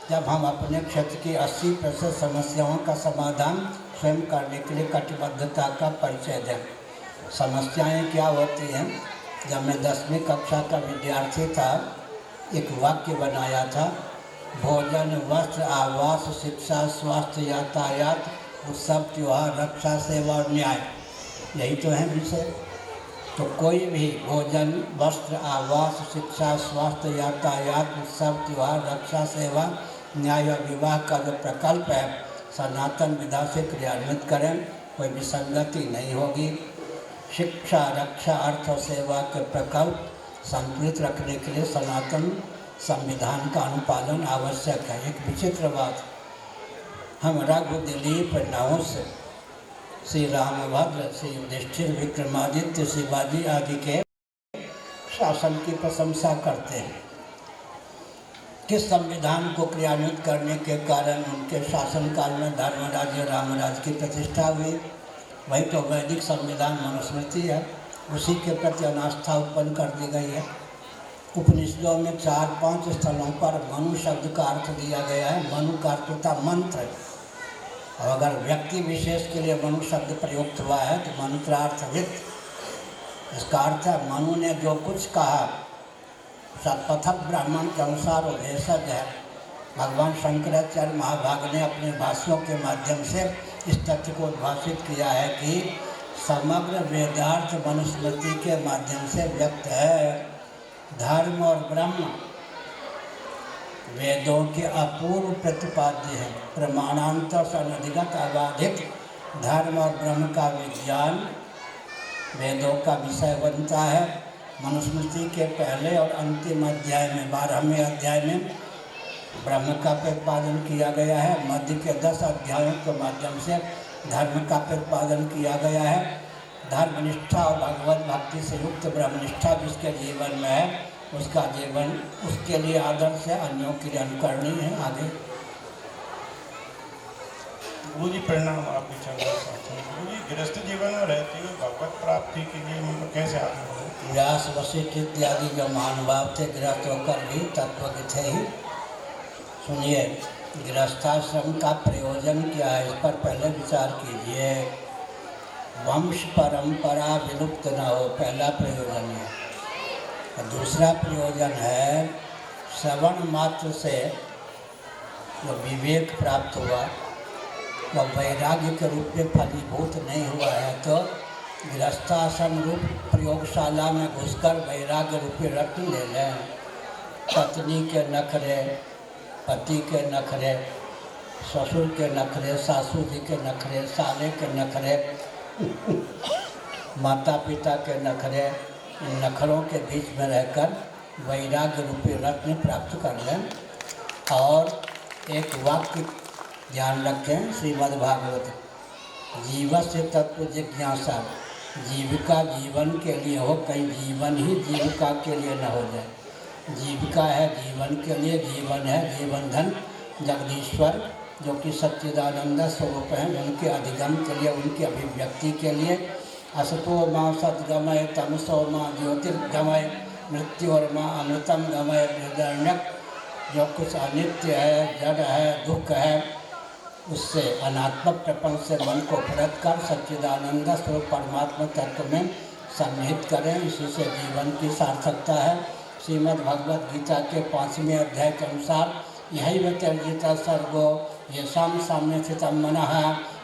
जब हम अपने क्षेत्र की 80% समस्याओं का समाधान स्वयं करने के लिए कटिबद्धता का परिचय दें। समस्याएं क्या होती हैं? जब मैं 10वीं कक्षा का विद्यार्थी था, एक वाक्य बनाया था, भोजन, वस्त्र, आवास, शिक्षा, स्वास्थ्य, यातायात, उत्सव, त्योहार, रक्षा, सेवा और न्याय, यही तो है विषय। तो कोई भी भोजन, वस्त्र, आवास, शिक्षा, स्वास्थ्य, यातायात, उत्सव, त्योहार, रक्षा, सेवा, न्याय और विवाह का जो प्रकल्प है सनातन विधा से क्रियान्वित करें, कोई विसंगति नहीं होगी। शिक्षा, रक्षा, अर्थ और सेवा के प्रकल्प संतुलित रखने के लिए सनातन संविधान का अनुपालन आवश्यक है। एक विचित्र बात, हम रघु, दिलीप, नहुस, श्री रामभद्र, श्री युधिष्ठिर, विक्रमादित्य, शिवाजी आदि के शासन की प्रशंसा करते हैं। किस संविधान को क्रियान्वित करने के कारण उनके शासनकाल में धर्मराज, रामराज की प्रतिष्ठा हुई? वही तो वैदिक संविधान मनुस्मृति है, उसी के प्रति अनास्था उत्पन्न कर दी गई है। उपनिषदों में 4-5 स्थलों पर मनु शब्द का अर्थ दिया गया है। मनु का अर्थ होता मंत्र, और अगर व्यक्ति विशेष के लिए मनु शब्द प्रयुक्त हुआ है तो मंत्रार्थविद, इसका अर्थ है मनु ने जो कुछ कहा सतपथक ब्राह्मण के अनुसार वो भेषज है। भगवान शंकराचार्य महाभाग ने अपने भाष्यों के माध्यम से इस तथ्य को उद्भाषित किया है कि समग्र वेदार्थ मनुस्मृति के माध्यम से व्यक्त है। धर्म और ब्रह्म वेदों के अपूर्व प्रतिपाद्य है। प्रमाणांतर से अनधिगत अबाधित धर्म और ब्रह्म का विज्ञान वेदों का विषय बनता है। मनुस्मृति के पहले और अंतिम अध्याय में, 12वें अध्याय में ब्रह्म का प्रतिपादन किया गया है। मध्य के 10 अध्यायों के माध्यम से धर्म का प्रतिपादन किया गया है। धर्मनिष्ठा और भगवत भक्ति से युक्त ब्रह्मनिष्ठा जिसके जीवन में है, उसका जीवन उसके लिए आदर्श है, अन्यों के लिए अनुकरणीय है। आगे गुरु जी प्रणाम। आप विचार गुरु जी, गृहस्थ जीवन में रहते हुए भगवत प्राप्ति के लिए मतलब कैसे आगे बढ़े? व्यास, वशिष्ठ इत्यादि जो महानुभाव थे गृहस्थ होकर भी तत्व के थे ही। सुनिए, गृहस्थाश्रम का प्रयोजन क्या है, इस पर पहले विचार कीजिए। वंश परंपरा विलुप्त न हो, पहला प्रयोजन है। दूसरा प्रयोजन है श्रवण मात्र से जो विवेक प्राप्त हुआ वह वैराग्य के रूप में फलीभूत नहीं हुआ है, तो गृहस्थाश्रम रूप प्रयोगशाला में घुसकर वैराग्य रूपी रत्न ले लें। पत्नी के नखरे, पति के नखरे, ससुर के नखरे, सासू जी के नखरे, साले के नखरे, माता पिता के नखरे, इन नखरों के बीच में रहकर वैराग्य रूपी रत्न प्राप्त कर लें। और एक वाक्य ध्यान रखें, श्रीमद्भागवत, जीवस्य तत्व जिज्ञासा, जीविका जीवन के लिए हो, कहीं जीवन ही जीविका के लिए न हो जाए। जीविका है जीवन के लिए, जीवन है जीवन धन। जगदीश्वर जो कि सच्चिदानंद स्वरूप हैं, उनके अधिगम के लिए, उनकी अभिव्यक्ति के लिए असतो माँ सद्गमय, तमसो माँ ज्योतिर्गमय, मृत्योर माँ अमृतम गमय, निर्दण्यक। जो कुछ अनित्य है, जड़ है, दुख है, उससे अनात्मक प्रपंच से मन को पलट कर सच्चिदानंद स्वरूप परमात्मा तत्व में सन्निहित करें। इसी से जीवन की सार्थकता है। श्रीमद् भगवद गीता के 5वें अध्याय के अनुसार यही व्यतिर्जिता सर्गो ये साम्य स्थितम मनः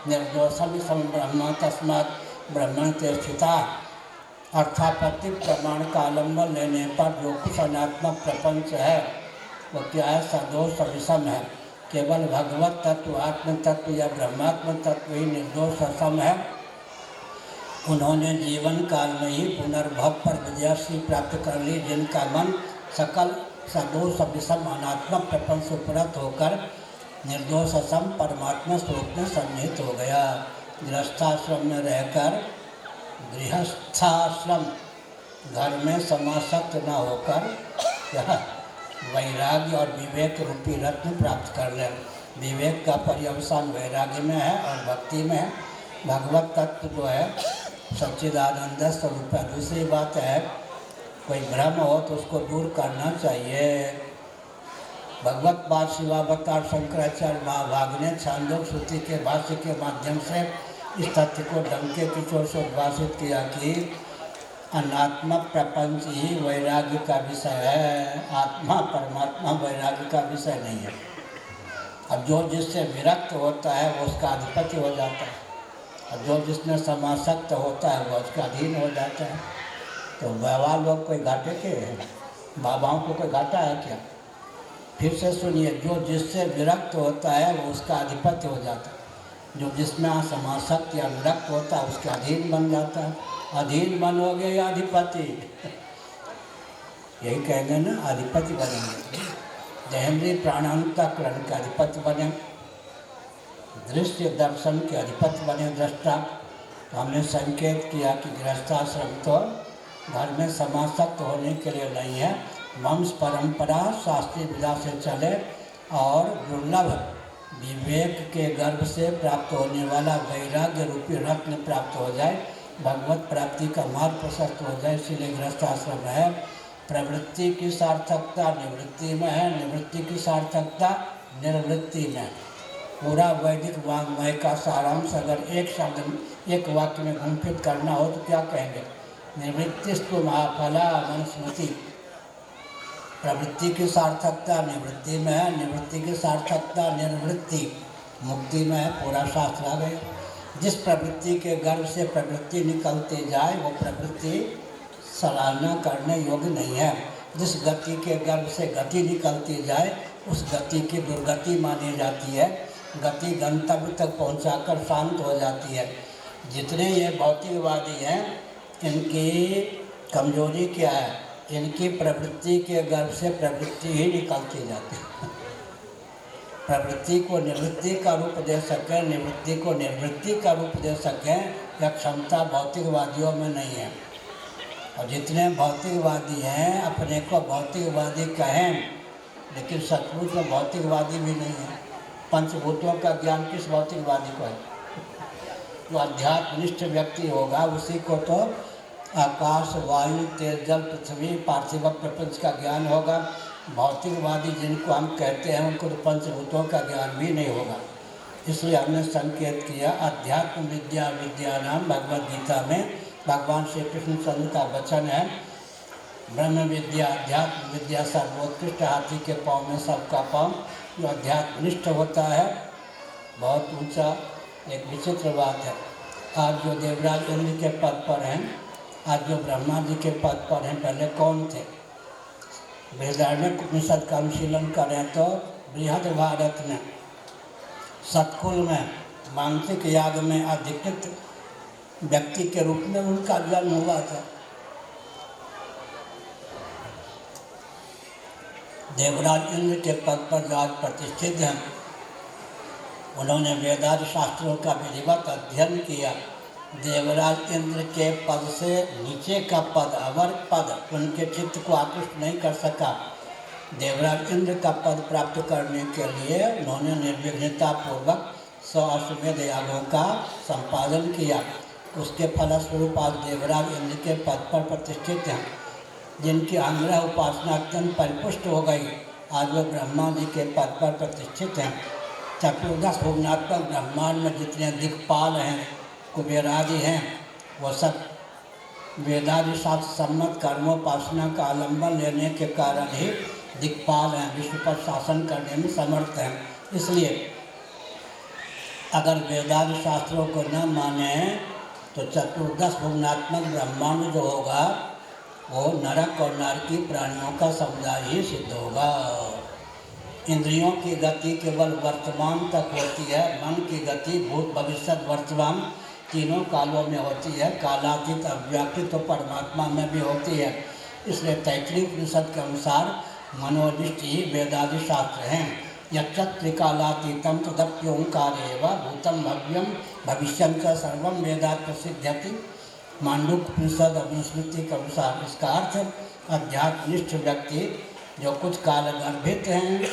निर्दोषम सम ब्रह्म तस्मात् ब्रह्मण ते स्थिता। अर्थापत्ति प्रमाण का आलम्बन लेने पर जो कुछ अनात्मक प्रपंच है वो क्या है? सदोष विषम है। केवल भगवत तत्व, आत्म तत्व या ब्रह्मात्म तत्व ही निर्दोष असम है। उन्होंने जीवन काल में ही पुनर्भव पर विजयश्री प्राप्त कर ली, जिनका मन सकल सदोष विषम अनात्मक प्रपंच से उपरत होकर निर्दोष असम परमात्मा स्वरूप में सन्निहित हो गया। गृहस्थाश्रम में रहकर गृहस्थाश्रम घर में समासक्त न होकर यह वैराग्य और विवेक रूपी रत्न प्राप्त कर ले। विवेक का पर्यवसान वैराग्य में है और भक्ति में है। भगवत तत्व जो है सच्चिदानंद स्वरूप है। दूसरी बात है, कोई भ्रम हो तो उसको दूर करना चाहिए। भगवत पाद शिवावतार शंकराचार्य महाभाग ने छांदोग्य श्रुति के भाष्य के माध्यम से इस तथ्य को डंके की चोट से उद्भाषित किया कि अनात्मक प्रपंच ही वैराग्य का विषय है, आत्मा परमात्मा वैराग्य का विषय नहीं है। अब जो जिससे विरक्त होता है वो उसका अधिपति हो जाता है, और जो जिसमें समासक्त होता है वो उसका अधीन हो जाता है। तो बाबा लोग कोई घाटे के हैं? बाबाओं को कोई घाटा है क्या? फिर से सुनिए, जो जिससे विरक्त होता है वो उसका अधिपति हो जाता है। जो जिसमें समासक्त या विरक्त होता है उसके अधीन बन जाता है। अधीन बनोगे या अधिपति? यही कहेंगे ना, अधिपति बनेंगे। देहेंद्रीय प्राणांतकरण के अधिपति बने, दृश्य दर्शन के अधिपति बने दृष्टा। तो हमने संकेत किया कि गृहस्थाश्रम तो घर में समासक्त होने के लिए नहीं है। वंश परंपरा शास्त्रीय विधा से चले और दुर्लभ विवेक के गर्भ से प्राप्त होने वाला वैराग्य रूपी रत्न प्राप्त हो जाए, भगवत प्राप्ति का मार्ग प्रशस्त हो जाए। इसीलिए गृहस्थाश्रम है। प्रवृत्ति की सार्थकता निवृत्ति में है, निवृत्ति की सार्थकता निर्वृत्ति में। पूरा वैदिक वाङ्मय का सारांश अगर एक शब्द एक वाक्य में गुंफित करना हो तो क्या कहेंगे? निवृत्तिस्तु महाफला मनुस्मृति। प्रवृत्ति की सार्थकता निवृत्ति में है, निवृत्ति की सार्थकता निर्वृत्ति मुक्ति में है। पूरा शास्त्र आ गया। जिस प्रवृत्ति के गर्भ से प्रवृत्ति निकलती जाए वो प्रवृत्ति सराहना करने योग्य नहीं है। जिस गति के गर्भ से गति निकलती जाए उस गति की दुर्गति मानी जाती है। गति गंतव्य तक पहुंचाकर शांत हो जाती है। जितने ये भौतिकवादी हैं इनकी कमजोरी क्या है? इनकी प्रवृत्ति के गर्भ से प्रवृत्ति ही निकलती जाती है। प्रवृत्ति को निवृत्ति का रूप दे सकें, निवृत्ति को निर्वृत्ति का रूप दे सकें, यह क्षमता भौतिकवादियों में नहीं है। और जितने भौतिकवादी हैं अपने को भौतिकवादी कहें, लेकिन सचमुच में भौतिकवादी भी नहीं है। पंचभूतों का ज्ञान किस भौतिकवादी को है? जो अध्यात्मनिष्ठ व्यक्ति होगा उसी को तो आकाश, वायु, तेज, जल, पृथ्वी, पार्थिव प्रपंच का ज्ञान होगा। भौतिकवादी जिनको हम कहते हैं उनको तो पंचभूतों का ज्ञान भी नहीं होगा। इसलिए हमने संकेत किया अध्यात्म विद्या विद्यानाम भगवद गीता में भगवान श्री कृष्णचंद्र का वचन है, ब्रह्म विद्या अध्यात्म विद्या सर्वोत्कृष्ट, हाथी के पाँव में सबका पाँव। जो अध्यात्मनिष्ठ होता है बहुत ऊंचा। एक विचित्र बात है, आज जो देवराज इंद्र के पद पर हैं, आज जो ब्रह्मा जी के पद पर हैं, पहले कौन थे? बृहदारण्यक उपनिषद का अनुशीलन करें तो बृहद भारत में सतकुल में मानसिक याग में अधिकृत व्यक्ति के रूप में उनका जन्म हुआ था। देवराज इंद्र के पद पर जो आज प्रतिष्ठित हैं, उन्होंने वेदांत शास्त्रों का विधिवत अध्ययन किया। देवराज इंद्र के पद से नीचे का पद अवर पद उनके चित्त को आकृष्ट नहीं कर सका। देवराज इंद्र का पद प्राप्त करने के लिए उन्होंने निर्विघ्नता पूर्वक 100 अश्वमेध यागों का संपादन किया। उसके फलस्वरूप आज देवराज इंद्र के पद पर प्रतिष्ठित हैं। जिनकी अनुग्रह उपासना अत्यंत परिपुष्ट हो गई, आज वो ब्रह्मा जी के पद पर प्रतिष्ठित हैं। चतुर्दश भुवनात्मक ब्रह्मांड में जितने दिक्पाल हैं, कुबेरादि हैं, वो सब वेदादि शास्त्र सम्मत कर्मोपासना का आलंबन लेने के कारण ही दिक्पाल हैं, विश्व पर शासन करने में समर्थ हैं। इसलिए अगर वेदादि शास्त्रों को न माने तो चतुर्दश भुवनात्मक ब्रह्मांड जो होगा वो नरक और नरकी प्राणियों का समुदाय ही सिद्ध होगा। इंद्रियों की गति केवल वर्तमान तक होती है, मन की गति भूत भविष्य वर्तमान तीनों कालों में होती है। कालातीत अव्याकृत तो परमात्मा में भी होती है। इसलिए तैत्तिरीय उपनिषद के अनुसार मनोनिष्ठ ही वेदादि शास्त्र हैं। यच्चत् त्रिकालातीतं तदप्योंकारेव भूतम भव्यम भविष्यं च सर्वं वेदात् प्रसिद्ध्यति। मांडुक्य उपनिषद अनुस्मृति के अनुसार इसका अर्थ अध्यात्मनिष्ठ व्यक्ति जो कुछ काल गर्भित हैं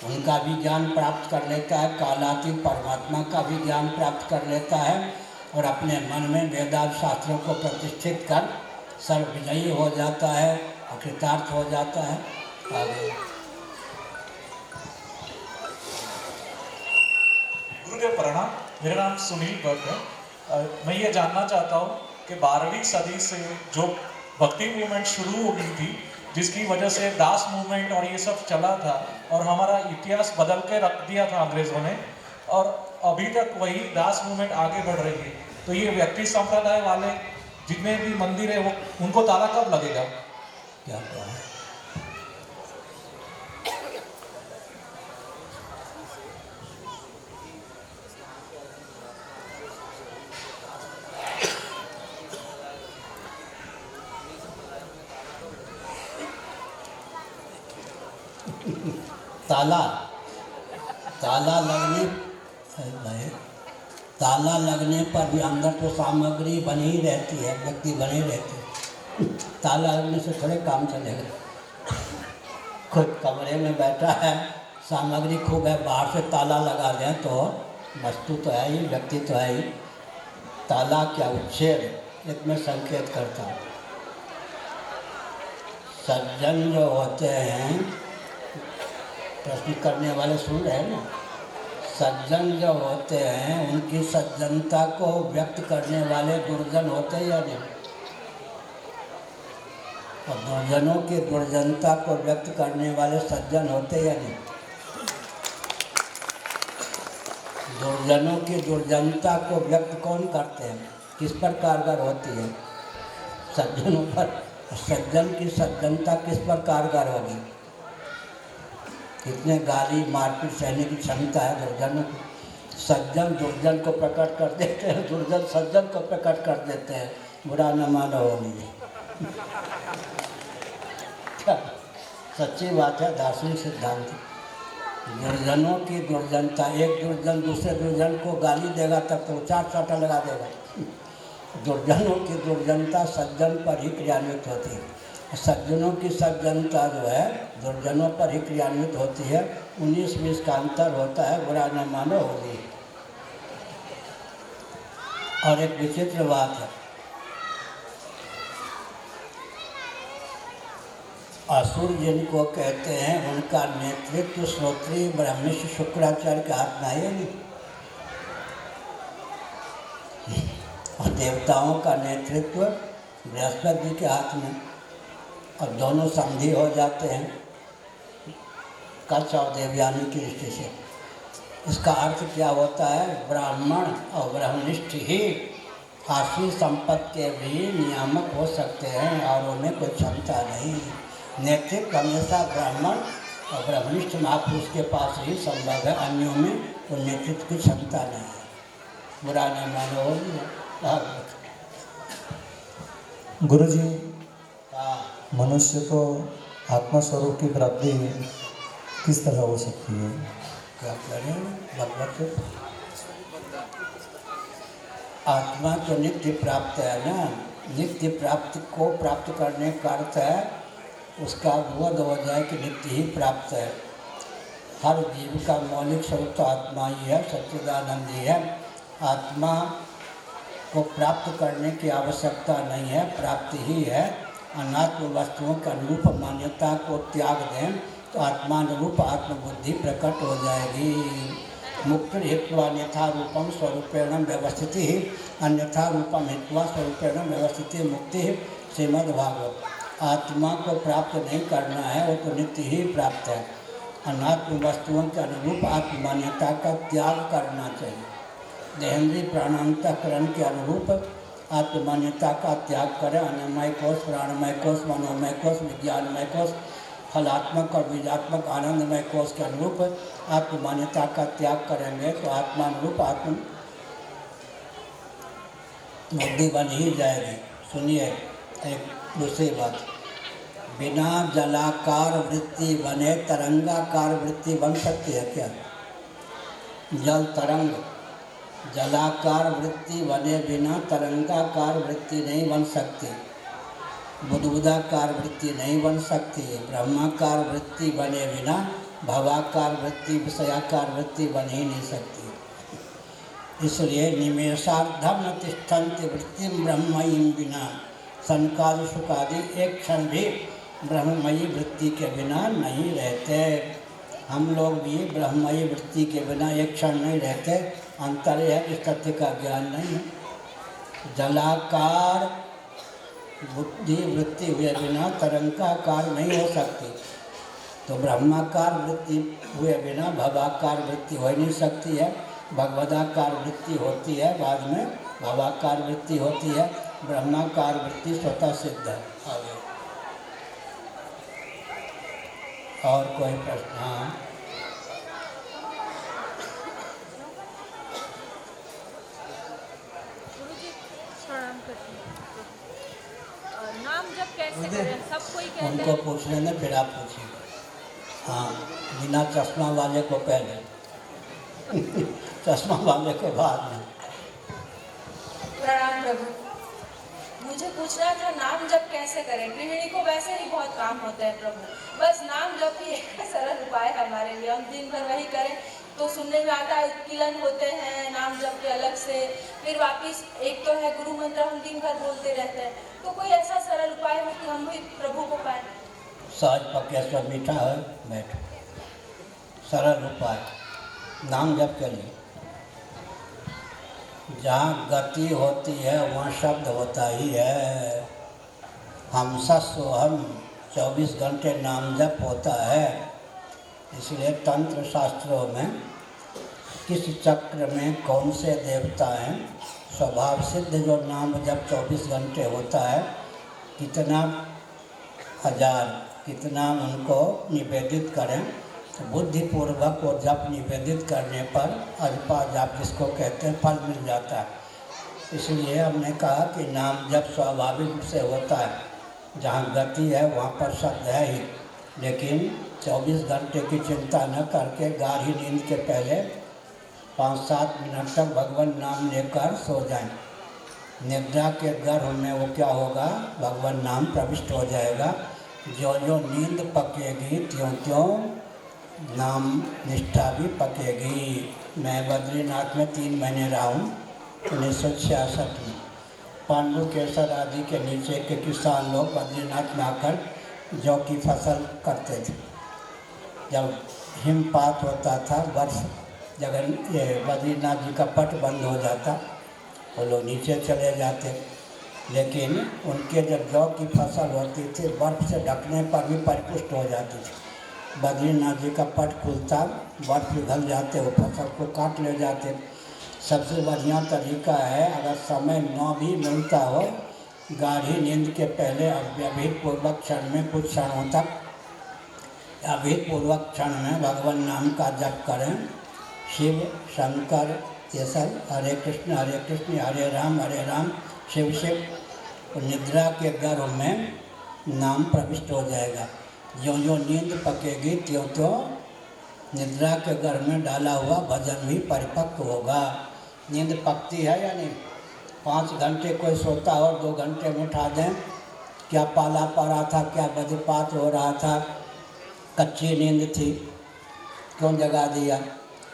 उनका भी ज्ञान प्राप्त कर लेता है, कालातीत परमात्मा का भी ज्ञान प्राप्त कर लेता है और अपने मन में वेदांत शास्त्रों को प्रतिष्ठित कर सर्वविजयी हो जाता है और कृतार्थ हो जाता है। आगे गुरुदेव प्रणाम, मेरा नाम सुनील गर्ग है। मैं ये जानना चाहता हूँ कि 12वीं सदी से जो भक्ति मूवमेंट शुरू हो गई थी, जिसकी वजह से दास मूवमेंट और ये सब चला था और हमारा इतिहास बदल के रख दिया था अंग्रेज़ों ने, और अभी तक वही दास मूवमेंट आगे बढ़ रही है, तो ये व्यक्ति संप्रदाय वाले जितने भी मंदिर है वो उनको ताला कब लगेगा? क्या कहा है? ताला लगने पर भी अंदर तो सामग्री बनी ही रहती है, व्यक्ति बने रहते हैं। ताला लगने से थोड़े काम चलेगा। खुद कमरे में बैठा है, सामग्री खूब है, बाहर से ताला लगा दें तो वस्तु तो है ही, व्यक्ति तो है ही। ताला क्या उच्छेद इसमें संकेत करता है। सज्जन जो होते हैं, प्रश्न करने वाले सुन रहे हैं ना, सज्जन जो होते हैं उनकी सज्जनता को व्यक्त करने वाले दुर्जन होते हैं या नहीं? और दुर्जनों की दुर्जनता को व्यक्त करने वाले सज्जन होते या नहीं? दुर्जनों की दुर्जनता को व्यक्त कौन करते हैं, किस पर कारगर होती है? सज्जनों पर। सज्जन की सज्जनता किस पर कारगर होगी? कितने गाली मारपीट सहने की क्षमता है दुर्जनों की। सज्जन दुर्जन को प्रकट कर देते हैं, दुर्जन सज्जन को प्रकट कर देते हैं। बुरा न मानो होनी सच्ची बात है, दार्शनिक सिद्धांत। दुर्जनों की दुर्जनता, एक दुर्जन दूसरे दुर्जन को गाली देगा तब तो 4 चाटा लगा देगा। दुर्जनों की दुर्जनता सज्जन पर ही क्रियान्वित होती है। सज्जनों की सज्जनता जो है दुर्जनों पर ही क्रियान्वित होती है। 19-20 का अंतर होता है, बुरा न मानो होगी। और एक विचित्र बात है, असुर जिनको कहते हैं उनका नेतृत्व श्रोत्रिय ब्रह्मनिष्ठ शुक्राचार्य के हाथ में है नहीं, और देवताओं का नेतृत्व बृहस्पति जी के हाथ में, और दोनों संधि हो जाते हैं कच्छ और देवयानी की दृष्टि से। इसका अर्थ क्या होता है? ब्राह्मण और ब्रह्मनिष्ठ ही आश्री संपत्ति के भी नियामक हो सकते हैं और उन्हें कोई क्षमता नहीं। नेतृत्व हमेशा ब्राह्मण और ब्रह्मनिष्ठ महापुरुष के पास ही संभव है, अन्यों में कोई नेतृत्व की क्षमता नहीं है। बुरा न मानो होगी। गुरुजी, मनुष्य को आत्मा स्वरूप की प्राप्ति किस तरह हो सकती है? क्या करें भगवत? आत्मा तो नित्य प्राप्त है ना। नित्य प्राप्ति को प्राप्त करने का अर्थ है उसका बोध हो जाए कि नित्य ही प्राप्त है। हर जीव का मौलिक स्वरूप तो आत्मा ही है, सच्चिदानंद ही है। आत्मा को प्राप्त करने की आवश्यकता नहीं है, प्राप्ति ही है। अनात्म वस्तुओं के अनुरूप मान्यता को त्याग दें तो आत्मानुरूप आत्मबुद्धि प्रकट हो जाएगी। मुक्त हित्वा अन्यथा रूपम स्वरूपेण व्यवस्थिति ही अन्यथा रूपम हित्वा स्वरूपेण व्यवस्थिति मुक्ति श्रीमद्भागवत। आत्मा को प्राप्त नहीं करना है, वो तो नित्य ही प्राप्त है। अनात्म वस्तुओं के अनुरूप आत्मान्यता का त्याग करना चाहिए। देहेंद्रीय प्राणांतकरण के अनुरूप आत्ममान्यता का त्याग करें। अन्नमय कोश, प्राणमय कोश, मनोमय कोश, विज्ञानमय कोश, फलात्मक और बीजात्मक आनंदमय कोश के अनुरूप आत्ममान्यता का त्याग करेंगे तो आत्मानुरूप आत्म बुद्धि बन ही जाएगी। सुनिए एक दूसरी बात, बिना जलाकार वृत्ति बने तरंगाकार वृत्ति बन सकती है क्या? जल तरंग, जलाकार वृत्ति बने बिना तरंगाकार वृत्ति नहीं बन सकती, बुदबुदाकार वृत्ति नहीं बन सकती, ब्रह्माकार वृत्ति बने बिना भवाकार वृत्ति, विषयाकार वृत्ति बन ही नहीं सकती। इसलिए निमेषार्धम न तिष्ठन्ति वृत्ति ब्रह्मयीं बिना, सनकादि सुखादि एक क्षण भी ब्रह्ममयी वृत्ति के बिना नहीं रहते। हम लोग भी ब्रह्ममयी वृत्ति के बिना एक क्षण नहीं रहते। अंतर है इस तथ्य का ज्ञान नहीं है। जलाकार बुद्धि वृत्ति हुए बिना तरंगाकार नहीं हो सकती, तो ब्रह्माकार वृत्ति हुए बिना भवाकार वृत्ति हो नहीं सकती है। भगवदाकार वृत्ति होती है, बाद में भवाकार वृत्ति होती है, ब्रह्माकार वृत्ति स्वतः सिद्ध है। आगे और कोई प्रश्न? हाँ, नाम जब कैसे करें? सब कोई कहते उनको हैं। पूछ लेना, फिर आप पूछिए। हाँ, बिना चश्मा वाले को पहले चश्मा वाले को बाद में। प्रणाम प्रभु, मुझे पूछना था नाम जप कैसे करें? गृहिणी को वैसे ही बहुत काम होते हैं प्रभु, बस नाम जप ही एक सरल उपाय है हमारे लिए। हम दिन भर वही करें तो सुनने में आता है उत्कीलन होते हैं नाम जप के अलग से, फिर वापिस एक तो है गुरु मंत्र हम दिन भर बोलते रहते हैं। तो कोई ऐसा सरल उपाय हो कि हम भी प्रभु को पाए? सहज पक्केश्वर मीठा है, बैठो। सरल उपाय नाम जप के लिए, जहाँ गति होती है वहाँ शब्द होता ही है। हम सस्वहम 24 घंटे नाम जप होता है। इसलिए तंत्र शास्त्रों में किस चक्र में कौन से देवता हैं, स्वभाव सिद्ध जो नाम जप 24 घंटे होता है, कितना हजार कितना उनको निवेदित करें, तो बुद्धिपूर्वक वो जप निवेदित करने पर अजपा जप जिसको कहते हैं फल मिल जाता है। इसलिए हमने कहा कि नाम जप स्वाभाविक रूप से होता है, जहाँ गति है वहाँ पर शब्द है ही, लेकिन 24 घंटे की चिंता न करके गाढ़ी नींद के पहले 5-7 मिनट तक भगवान नाम लेकर सो जाएं। निद्रा के गर्भ में वो क्या होगा, भगवान नाम प्रविष्ट हो जाएगा। जो जो नींद पकेगी त्यों त्यों नाम निष्ठा भी पकेगी। मैं बद्रीनाथ में 3 महीने रहा हूँ 1966 में। पांडु केसर आदि के नीचे के किसान लोग बद्रीनाथ में आकर जौ की फसल करते थे। जब हिमपात होता था, वर्ष जगह ये बद्रीनाथ जी का पट बंद हो जाता, वो लोग नीचे चले जाते। लेकिन उनके जब जौ की फसल होती थी, बर्फ़ से ढकने पर भी परिपुष्ट हो जाती थी। बद्रीनाथ जी का पट खुलता, बर्फ़ पिघल जाते, वो फसल को काट ले जाते। सबसे बढ़िया तरीका है, अगर समय न भी मिलता हो, गाढ़ी नींद के पहले अभीतपूर्वक क्षण में कुछ क्षणों तक अभीतपूर्वक क्षण में भगवान नाम का जप करें। शिव शंकर ये सब हरे कृष्ण हरे राम शिव शिव। तो निद्रा के गर्भ में नाम प्रविष्ट हो जाएगा। जो जो नींद पकेगी त्यों त्यों निद्रा के गर्भ में डाला हुआ भजन भी परिपक्व होगा। नींद पकती है या नहीं? 5 घंटे कोई सोता और 2 घंटे में उठा दें, क्या पाला पड़ रहा था, क्या वज्रपात हो रहा था, कच्ची नींद थी, क्यों जगा दिया?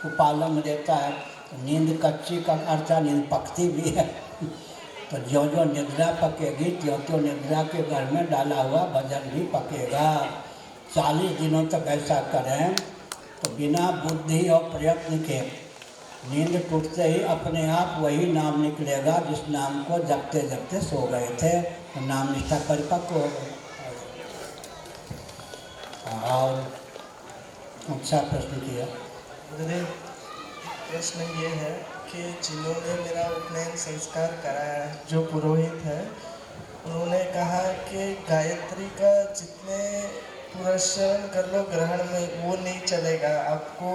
वो पालम देता है। तो नींद कच्ची का अर्थ नींद पकती भी है। तो जो जो निद्रा पकेगी त्यों त्यों निद्रा के घर में डाला हुआ भजन भी पकेगा। 40 दिनों तक ऐसा करें तो बिना बुद्धि और प्रयत्न के नींद टूटते ही अपने आप वही नाम निकलेगा जिस नाम को जपते जपते सो गए थे। तो नाम निष्ठा परिपक्व हो गई। और अच्छा प्रश्न किया। गुरुदेव, प्रश्न ये है कि जिन्होंने मेरा उपनयन संस्कार कराया, जो पुरोहित है, उन्होंने कहा कि गायत्री का जितने पुरस्चरण कर लो ग्रहण में वो नहीं चलेगा, आपको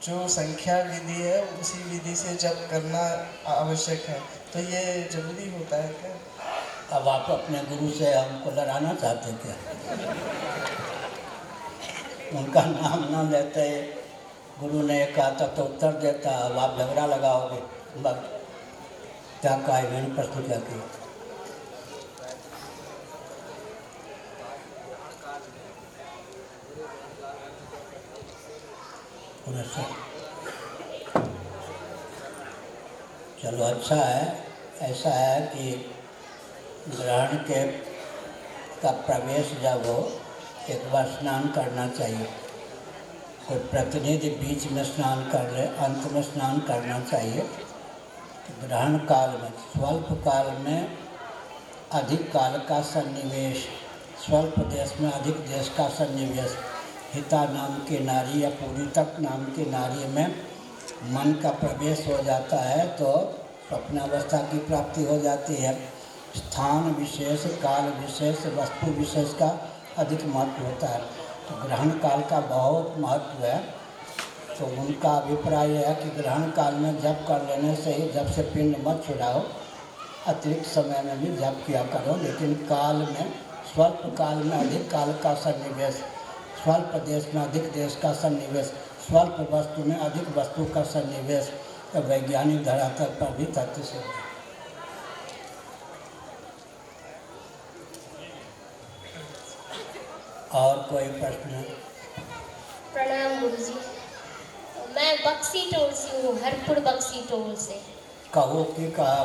जो संख्या विधि है उसी विधि से जप करना आवश्यक है। तो ये जरूरी होता है क्या? अब आप अपने गुरु से हमको लड़ाना चाहते क्या? उनका नाम न लेते गुरु ने कहा था तो उत्तर देता, अब आप झगड़ा लगाओगे। क्या कहा मैंने प्रश्न क्या किया? चलो अच्छा है। ऐसा है कि ग्रहण के का प्रवेश जब हो एक बार स्नान करना चाहिए। कोई प्रतिनिधि बीच में स्नान कर ले, अंत में स्नान करना चाहिए। ग्रहण काल में स्वल्प काल में अधिक काल का सन्निवेश, स्वल्प देश में अधिक देश का सन्निवेश, हिता नाम की नारी या पूरी तक नाम की नारी में मन का प्रवेश हो जाता है तो स्वप्नावस्था की प्राप्ति हो जाती है। स्थान विशेष, काल विशेष, वस्तु विशेष का अधिक महत्व होता है। तो ग्रहण काल का बहुत महत्व है। तो उनका अभिप्राय है कि ग्रहण काल में जप कर लेने से ही, जब से पिंड मत छुड़ाओ, अतिरिक्त समय में भी जप किया करो, लेकिन काल में स्वल्प काल में अधिक काल का सन्निवेश, स्वल्प देश में अधिक देश का सन्निवेश, स्वल्प वस्तु में अधिक वस्तु का सन्निवेश, तो वैज्ञानिक धरातल पर भी तथ्य से और कोई प्रश्न? प्रणाम गुरुजी, मैं बक्सी टोल से हूँ, हरपुर बक्सी टोल से। कहो कि कहा?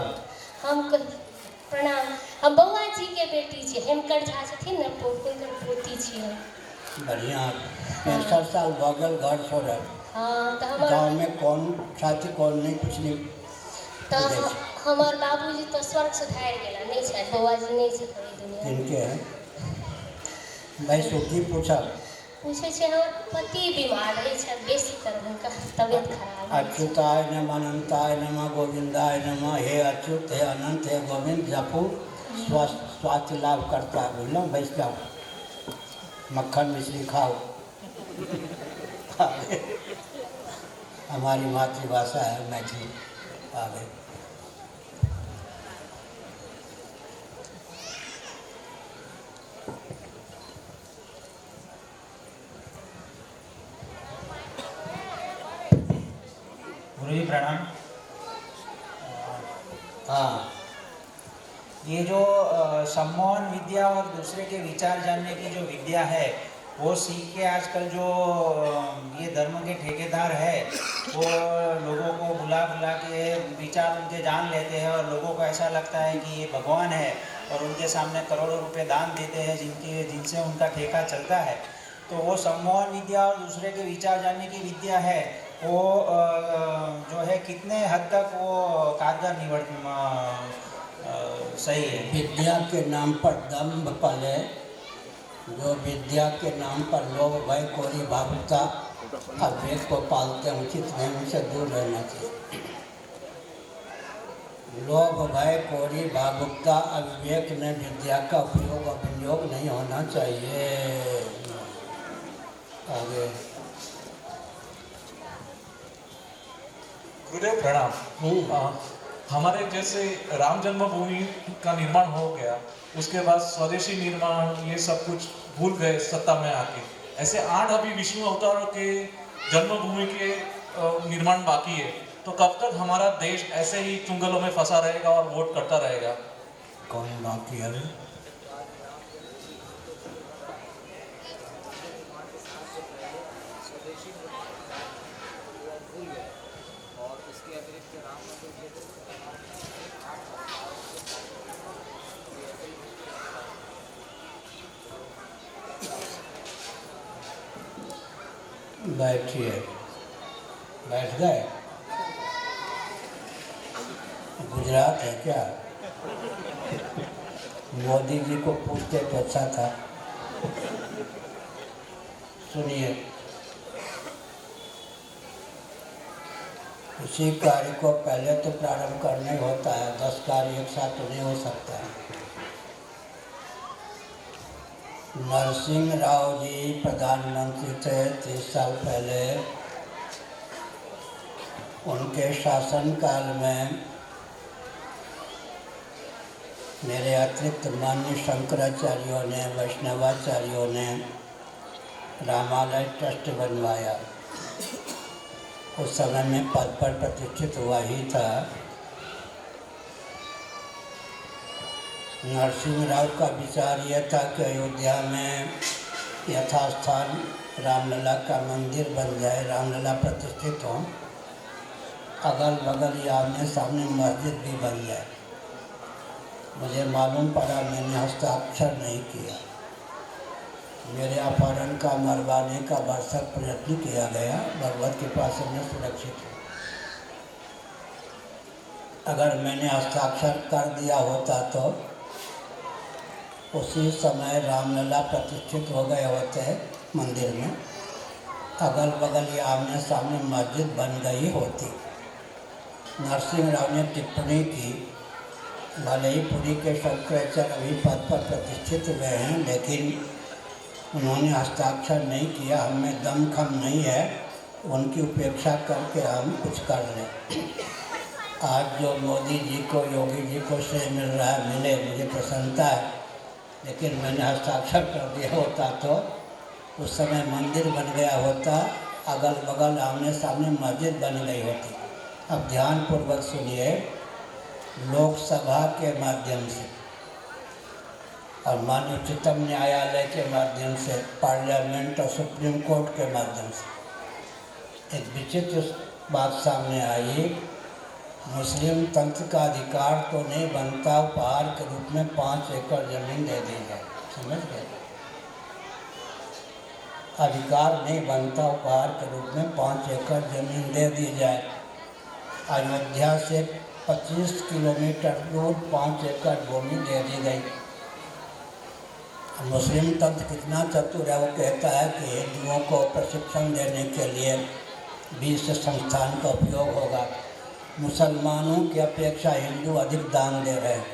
प्रणाम, हम बउआ जी के बेटी छी, हेमकर झा छथिन ने, पोती छी। बढ़िया। 65 साल भगल घर छोड़ल। हाँ, तो हमार गाँव में कौन साथी कौन नहीं कुछ नहीं। तो हमार बाबूजी तो स्वर्ग सुधार गेला, नहीं छै, बउआ जी नहीं छै दुनिया। इनके हैं भाई सुखी पूछा, पूछे छै हमर पति बीमार रहे छै, बेसी तर उनका तबियत खराब है। अच्युताय नमः, अनंताय नमः, गोविंदाय नमः। हे अच्युत, हे अनंत, हे गोविंद जपू, स्वास्थ्य लाभ करता है। बोल लो बैठ जाओ, मक्खन मिश्री खाओ। हमारी मातृभाषा है मैथिली। आगे गुरुजी प्रणाम। हाँ, ये जो सम्मोहन विद्या और दूसरे के विचार जानने की जो विद्या है, वो सीख के आजकल जो ये धर्म के ठेकेदार है वो लोगों को बुला बुला के विचार उनके जान लेते हैं और लोगों को ऐसा लगता है कि ये भगवान है और उनके सामने करोड़ों रुपए दान देते हैं जिनसे उनका ठेका चलता है। तो वो सम्मोहन विद्या और दूसरे के विचार जानने की विद्या है, वो जो है कितने हद तक वो कारगर सही है? विद्या के नाम पर दंभ पले, जो विद्या के नाम पर लोभ भय कोरी भावुकता अविवेक को पालते हैं, उचित नहीं, उनसे दूर रहना चाहिए। लोभ भय कोरी भावुकता अविवेक में विद्या का उपयोग और विनियोग नहीं होना चाहिए। आगे गुरुदेव प्रणाम। हमारे जैसे राम जन्मभूमि का निर्माण हो गया, उसके बाद स्वदेशी निर्माण ये सब कुछ भूल गए सत्ता में आके। ऐसे 8 अभी विष्णु अवतारों के जन्मभूमि के निर्माण बाकी है, तो कब तक हमारा देश ऐसे ही चुंगलों में फंसा रहेगा और वोट करता रहेगा? कौन बाकी है? बैठिए, बैठ गए। गुजरात है क्या? मोदी जी को पूछते तो अच्छा था। सुनिए, किसी कार्य को पहले तो प्रारंभ करना ही होता है, 10 कार्य एक साथ तो नहीं हो सकता है। नरसिंह राव जी प्रधानमंत्री थे 30 साल पहले। उनके शासनकाल में मेरे अतिरिक्त मान्य शंकराचार्यों ने, वैष्णवाचार्यों ने रामालय ट्रस्ट बनवाया। उस समय में पद पर प्रतिष्ठित हुआ ही था। नरसिंह राव का विचार यह था कि अयोध्या में यथास्थान रामलला का मंदिर बन जाए, रामलला प्रतिष्ठित हो, अगल बगल या आमने सामने मस्जिद भी बन जाए। मुझे मालूम पड़ा, मैंने हस्ताक्षर नहीं किया। मेरे अपहरण का, मरवाने का भरसक प्रयत्न किया गया। भगवत कृपा से मैं सुरक्षित हूँ। अगर मैंने हस्ताक्षर कर दिया होता तो उसी समय रामलला प्रतिष्ठित हो गए होते मंदिर में, अगल बगल या आमने सामने मस्जिद बन गई होती। नरसिंह राव ने टिप्पणी की, भले ही पुरी के शंकराचार्य अभी पद पर प्रतिष्ठित हुए हैं, लेकिन उन्होंने हस्ताक्षर नहीं किया। हमें दमखम नहीं है उनकी उपेक्षा करके हम कुछ कर लें। आज जो मोदी जी को, योगी जी को श्रेय मिल रहा है, मिले, मुझे प्रसन्नता है, लेकिन मैंने हस्ताक्षर कर दिया होता तो उस समय मंदिर बन गया होता, अगल बगल आमने सामने मस्जिद बन गई होती। अब ध्यानपूर्वक सुनिए, लोकसभा के माध्यम से और माननीय उच्चतम न्यायालय के माध्यम से, पार्लियामेंट और सुप्रीम कोर्ट के माध्यम से एक विचित्र बात सामने आई। मुस्लिम तंत्र का अधिकार तो नहीं बनता उपहार के रूप में 5 एकड़ जमीन दे दी जाए। समझ गए? अधिकार नहीं बनता उपहार के रूप में 5 एकड़ जमीन दे दी जाए। अयोध्या से 25 किलोमीटर दूर 5 एकड़ भूमि दे दी गई। मुस्लिम तंत्र कितना चतुर है, वो कहता है कि हिंदुओं को प्रशिक्षण देने के लिए 20 संस्थान का उपयोग होगा। मुसलमानों की अपेक्षा हिंदू अधिक दान दे रहे हैं।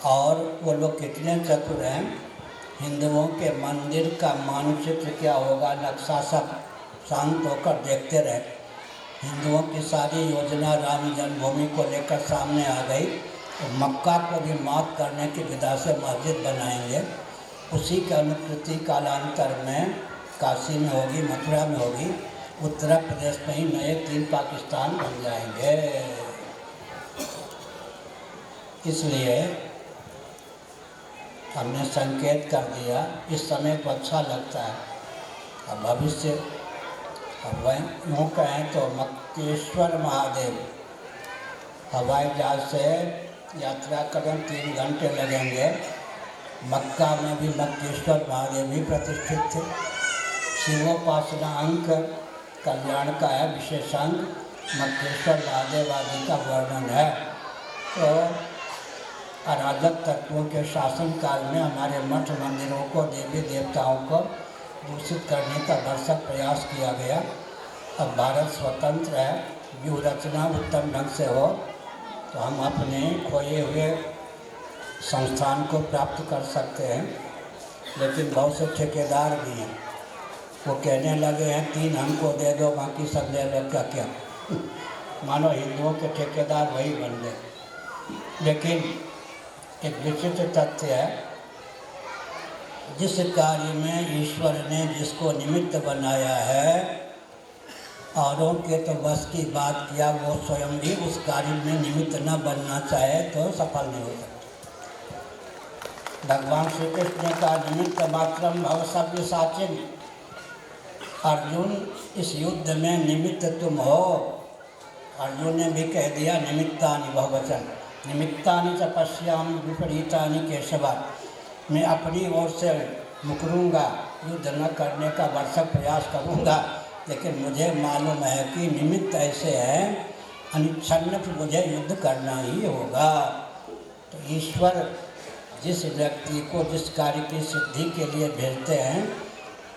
और वो लोग कितने चतुर हैं, हिंदुओं के मंदिर का मानचित्र क्या होगा, नक्शा सब शांत होकर देखते रहे। हिंदुओं की सारी योजना राम जन्मभूमि को लेकर सामने आ गई। तो मक्का को भी माफ करने की विधा से मस्जिद बनाएंगे। उसी की अनुकृति कालांतर में काशी में होगी, मथुरा में होगी, उत्तर प्रदेश में ही नए 3 पाकिस्तान बन जाएंगे। इसलिए हमने संकेत कर दिया। इस समय तो अच्छा लगता है, अब भविष्य अब वह यूँ कहें तो मक्केश्वर महादेव हवाई जहाज से यात्रा करें 3 घंटे लगेंगे। मक्का में भी मक्केश्वर महादेव भी प्रतिष्ठित थे। शिवोपासना अंक कल्याण का है विशेषांक, मक्केश्वर महादेव आदि का वर्णन है। तो अराजक तत्वों के शासनकाल में हमारे मठ मंदिरों को, देवी देवताओं को दूषित करने का भरसक प्रयास किया गया। अब भारत स्वतंत्र है, व्यूह रचना उत्तम ढंग से हो तो हम अपने खोए हुए संस्थान को प्राप्त कर सकते हैं। लेकिन बहुत से ठेकेदार भी हैं, वो कहने लगे हैं 3 हमको दे दो, बाकी सब ले लो। क्या क्या मानो हिंदुओं के ठेकेदार वही बन गए। लेकिन एक विचित्र तथ्य है, जिस कार्य में ईश्वर ने जिसको निमित्त बनाया है, औरों के तो बस की बात किया, वो स्वयं भी उस कार्य में निमित्त न बनना चाहे तो सफल नहीं हो सकता। भगवान श्री कृष्ण का निमित्त मात्रम भव सव्य साचिन। अर्जुन इस युद्ध में निमित्त तुम हो। अर्जुन ने भी कह दिया निमित्तानि बहुवचन, निमित्तानि च पश्यामि विपरीतानि केशवा। मैं अपनी ओर से मुकरूंगा, युद्ध न करने का भरसक प्रयास करूंगा, लेकिन मुझे मालूम है कि निमित्त ऐसे हैं, अनिच्छन्न मुझे युद्ध करना ही होगा। तो ईश्वर जिस व्यक्ति को जिस कार्य की सिद्धि के लिए भेजते हैं,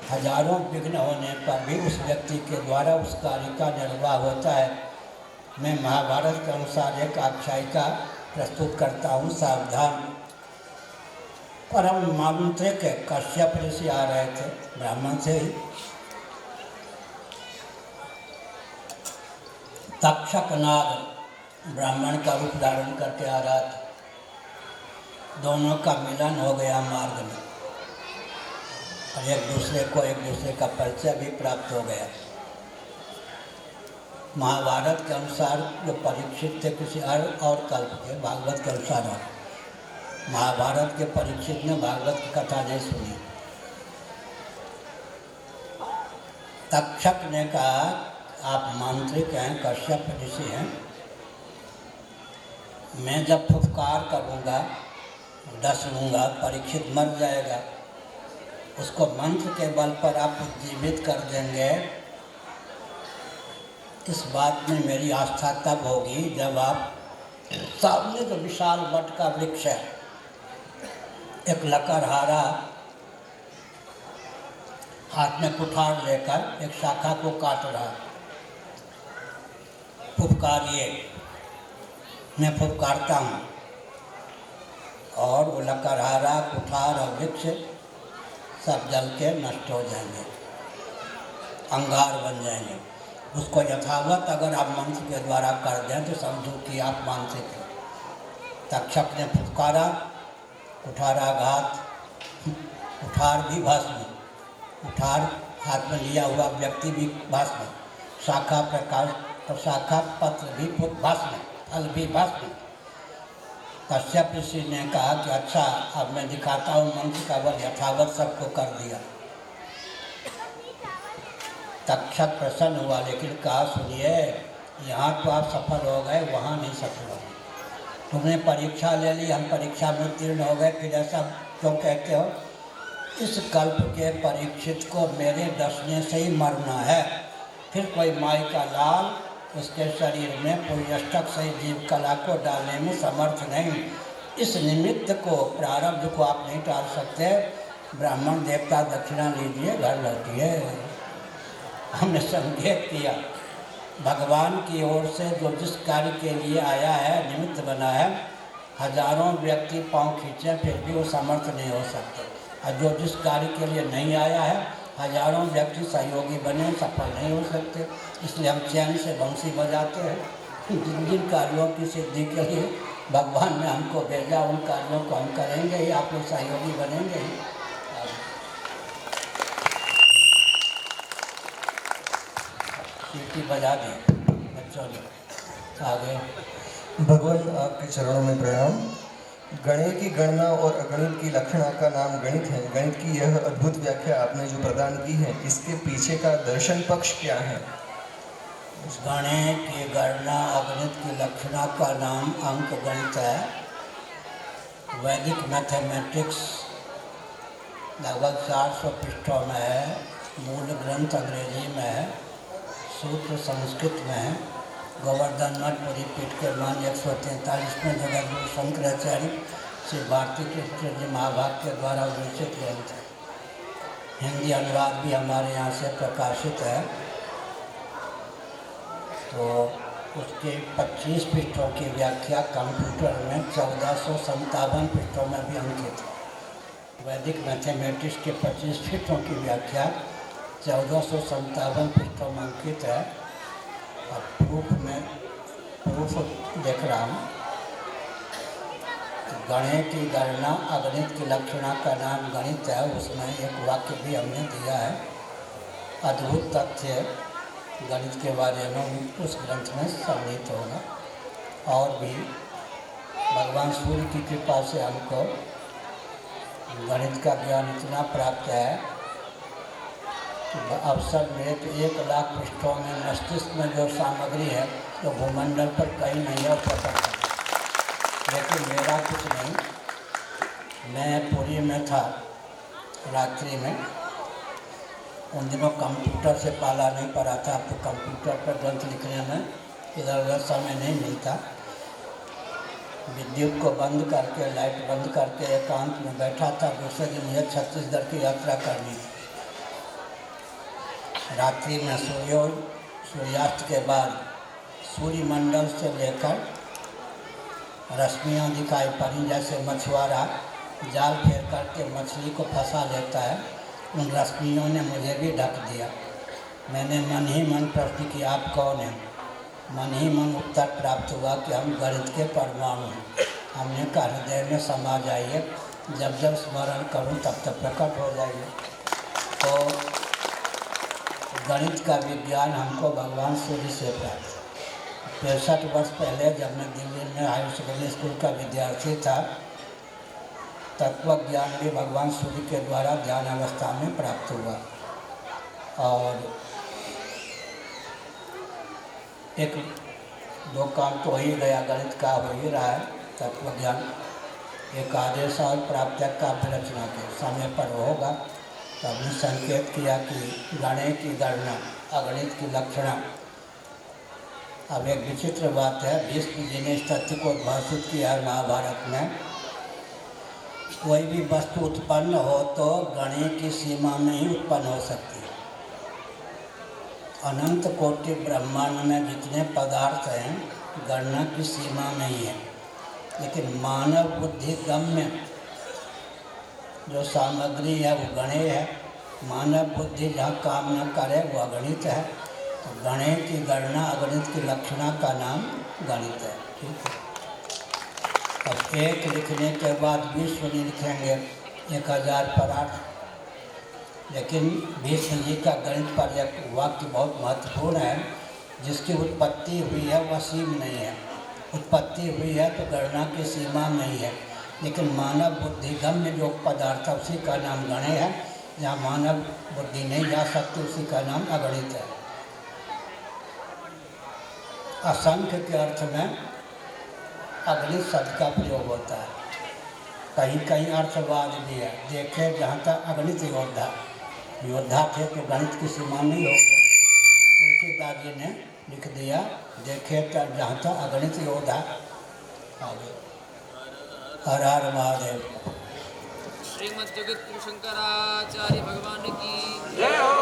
हजारों विघ्न होने पर भी उस व्यक्ति के द्वारा उस कार्य का निर्वाह होता है। मैं महाभारत के अनुसार एक आख्यायिका प्रस्तुत करता हूँ, सावधान। परम मांत्रिक कश्यप ऋषि आ रहे थे, ब्राह्मण से ही। तक्षक नाग ब्राह्मण का रूप धारण करके आ रहा था। दोनों का मिलन हो गया मार्ग में और एक दूसरे का परिचय भी प्राप्त हो गया। महाभारत के अनुसार जो परीक्षित थे किसी और कल्प के, भागवत के अनुसार और महाभारत के परीक्षित ने भागवत की कथा नहीं सुनी। तक्षक ने कहा, आप मांत्रिक हैं, कश्यप ऋषि हैं, मैं जब फुफकार करूँगा, डस लूँगा, परीक्षित मर जाएगा, उसको मंत्र के बल पर आप जीवित कर देंगे। इस बात में मेरी आस्था तब होगी जब आप सामने जो विशाल वट का वृक्ष है, एक लकड़हारा हाथ में कुठार लेकर एक शाखा को काट रहा, फुफकारिए, मैं फुफकारता हूँ और वो लकड़हारा, कुठार और वृक्ष सब जल के नष्ट हो जाएंगे, अंगार बन जाएंगे। उसको यथावत अगर आप मंत्र के द्वारा कर दें तो समझो कि आप मानसिक हैं। तक्षक ने फुफकारा, कुठाराघात, कुठार भी भस्म, कुठार हाथ में लिया हुआ व्यक्ति भी भस्म, शाखा प्रकाश शाखा पत्र भी भस्म, फल भी भस्म। कश्यप ऋषि ने कहा कि अच्छा, अब मैं दिखाता हूँ मंत्र का बल, यथावत सबको कर दिया। तक्षक प्रसन्न हुआ, लेकिन कहा, सुनिए, यहाँ तो आप सफल हो गए, वहाँ नहीं सफल हो गए। तुमने परीक्षा ले ली, हम परीक्षा में उत्तीर्ण हो गए, फिर ऐसा क्यों कहते हो? इस कल्प के परीक्षित को मेरे डसने से ही मरना है, फिर कोई माई का लाल उसके शरीर में पुण्यष्टक से जीव कला को डालने में समर्थ नहीं। इस निमित्त को, प्रारब्ध को आप नहीं टाल सकते। ब्राह्मण देवता दक्षिणा लीजिए, घर लौटिए। हमने संकेत किया, भगवान की ओर से जो जिस कार्य के लिए आया है, निमित्त बना है, हजारों व्यक्ति पांव खींचे फिर भी वो समर्थ नहीं हो सकते, और जो जिस कार्य के लिए नहीं आया है, हजारों व्यक्ति सहयोगी बने, सफल नहीं हो सकते। इसलिए हम चैन से बंसी बजाते हैं। जिन जिन कार्यों की सिद्धि के लिए भगवान ने हमको भेजा, उन कार्यों को हम करेंगे ही, आप लोग सहयोगी बनेंगे ही। सीटी बजा दें बच्चों ने। आगे। भगवान आपके चरणों में प्रणाम। गणित की गणना और अगणित की लक्षणा का नाम गणित है। गणित की यह अद्भुत व्याख्या आपने जो प्रदान की है, इसके पीछे का दर्शन पक्ष क्या है? गणित की गणना, अगणित की लक्षणा का नाम अंक गणित है। वैदिक मैथमेटिक्स लगभग 400 पृष्ठों में है, मूल ग्रंथ अंग्रेजी में है, सूत्र संस्कृत में है। गोवर्धन मठ पुरी पीठ के मान 143 में जगत शंकराचार्य श्री भारती कृष्ण जी महाभाग के द्वारा विरचित ग्रंथ है। हिंदी अनुवाद भी हमारे यहाँ से प्रकाशित है। तो उसके 25 पृष्ठों की व्याख्या कंप्यूटर में 1457 पृष्ठों में भी अंकित है। वैदिक मैथमेटिक्स के 25 पृष्ठों की व्याख्या 1457 पृष्ठों में अंकित है। और प्रूफ देख रहा हूँ। गणित की गणना, अगणित की लक्षणा का नाम गणित है। उसमें एक वाक्य भी हमने दिया है, अद्भुत तथ्य गणित के बारे में उस ग्रंथ में सम्मिलित होगा। और भी भगवान सूर्य की कृपा से हमको गणित का ज्ञान इतना प्राप्त है, अवसर मिले तो 1 लाख पृष्ठों में मस्तिष्क में जो सामग्री है, जो भूमंडल पर कहीं नहीं है, पता है। लेकिन मेरा कुछ नहीं, मैं पुरी में था रात्रि में। उन दिनों कंप्यूटर से पाला नहीं पड़ा था। अब तो कंप्यूटर पर ग्रंथ लिखने में इधर उधर समय नहीं मिलता। विद्युत को बंद करके, लाइट बंद करके एकांत में बैठा था। दूसरे दिन मुझे छत्तीसगढ़ की यात्रा करनी थी। रात्रि में सूर्यास्त के बाद सूर्यमंडल से लेकर रश्मियाँ दिखाई पड़ी, जैसे मछुआरा जाल फेर करके मछली को फंसा लेता है, उन रश्मियों ने मुझे भी ढक दिया। मैंने मन ही मन प्रश्न किया, आप कौन हैं? मन ही मन उत्तर प्राप्त हुआ कि हम गणित के परमाणु हैं। हमने कहा हृदय में समा जाइए, जब जब स्मरण करूं तब तब प्रकट हो जाइए। तो गणित का विज्ञान हमको भगवान सूर्य से प्राप्त। 65 वर्ष पहले जब मैं दिल्ली में हायर सेकेंडरी स्कूल का विद्यार्थी था, तत्व ज्ञान भी भगवान सूर्य के द्वारा ध्यान अवस्था में प्राप्त हुआ। और एक दो काम तो हो ही गया, गणित का हो ही रहा है, तत्व ज्ञान एक आदेश और प्राप्त काव्य रचना के समय पर होगा। तो हमने संकेत किया कि गणित की गणना, अगणित की लक्षणा। अब एक विचित्र बात है, भीष्म जी ने इस तथ्य को उद्भाषित किया है महाभारत में, कोई भी वस्तु उत्पन्न हो तो गणित की सीमा में ही उत्पन्न हो सकती है। अनंत कोटि ब्रह्मांड में जितने पदार्थ हैं गणना की सीमा नहीं है, लेकिन मानव बुद्धि गम्य जो सामग्री है वो गणेय है। मानव बुद्धि जहाँ काम न करे वो अगणित है। तो गणेय की गणना, अगणित की लक्षणा का नाम गणित है। ठीक है। अब एक लिखने के बाद 20 नहीं लिखेंगे, 1000 पर 8। लेकिन भीष्म जी का गणित पर एक वाक्य बहुत महत्वपूर्ण है, जिसकी उत्पत्ति हुई है वह असीम नहीं है। उत्पत्ति हुई है तो गणना की सीमा नहीं है, लेकिन मानव बुद्धिगम्य जो पदार्थ है उसी का नाम गणेय है। जहाँ मानव बुद्धि नहीं जा सकती उसी का नाम अगणित है। असंख्य के अर्थ में अगणित शब्द का प्रयोग होता है। कहीं कहीं अर्थवाद भी है, देखे जहाँ तक अगणित योद्धा थे तो गणित की सीमा नहीं होगी। तुलसीदास जी ने लिख दिया, देखे तो जहाँ तक अगणित योद्धा। आगे हर हर महादेव। श्रीमद् जगत गुरु शंकराचार्य भगवान की जय हो।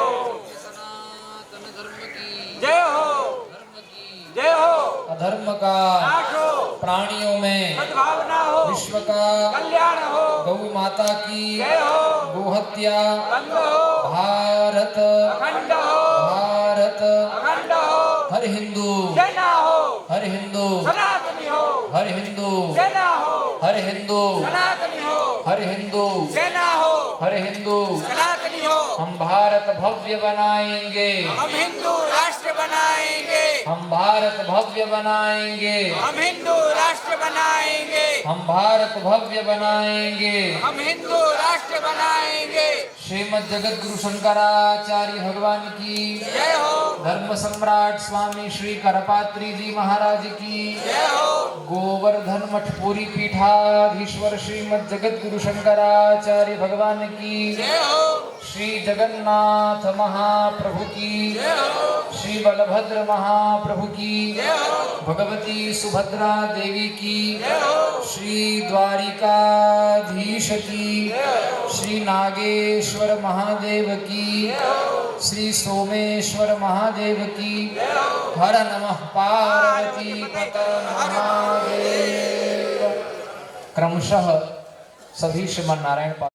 सनातन धर्म की जय हो। धर्म की जय हो। अधर्म का नाश हो। प्राणियों में सद्भावना हो। विश्व का कल्याण हो। गौ माता की जय हो। गोहत्या बंद हो। भारत अखंड हो। भारत अखंड हो। हर हिंदू सेना हो। हर हिंदू सनातनी हो। हर हिंदू सेना हो। हर हिंदू सनातनी हो। हर हिंदू सेना हो। हर हिंदू सनातनी हो। हम भारत भव्य बनाएंगे, हम हिंदू राष्ट्र बनाएंगे। हम भारत भव्य बनाएंगे, हम हिंदू राष्ट्र बनाएंगे। हम भारत भव्य बनाएंगे, हम हिंदू राष्ट्र बनाएंगे। श्रीमद् जगत गुरु शंकराचार्य भगवान की जय हो। धर्म सम्राट स्वामी श्री करपात्री जी महाराज की जय हो। गोवर्धन मठपुरी पीठाधीश्वर श्रीमद् जगत गुरु शंकराचार्य भगवान की जय हो। श्री जगन्नाथ महाप्रभु की जय हो। श्री बलभद्र महाप्रभु की जय हो। भगवती सुभद्रा देवी की जय हो। श्री द्वारिकाधीश की श्री नागेश्वर महादेव की श्री सोमेश्वर महादेव की हर नमः पार्वती पतये महादेव। क्रमशः सभी श्रीमन नारायण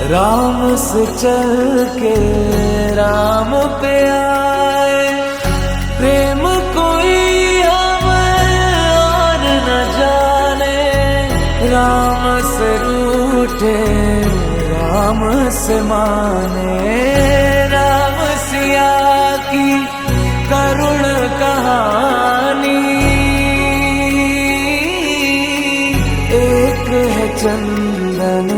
राम से चल के राम पे आए, प्रेम कोई हमें और न जाने। राम से रूठे राम से माने, राम सिया की करुण कहानी। चंदन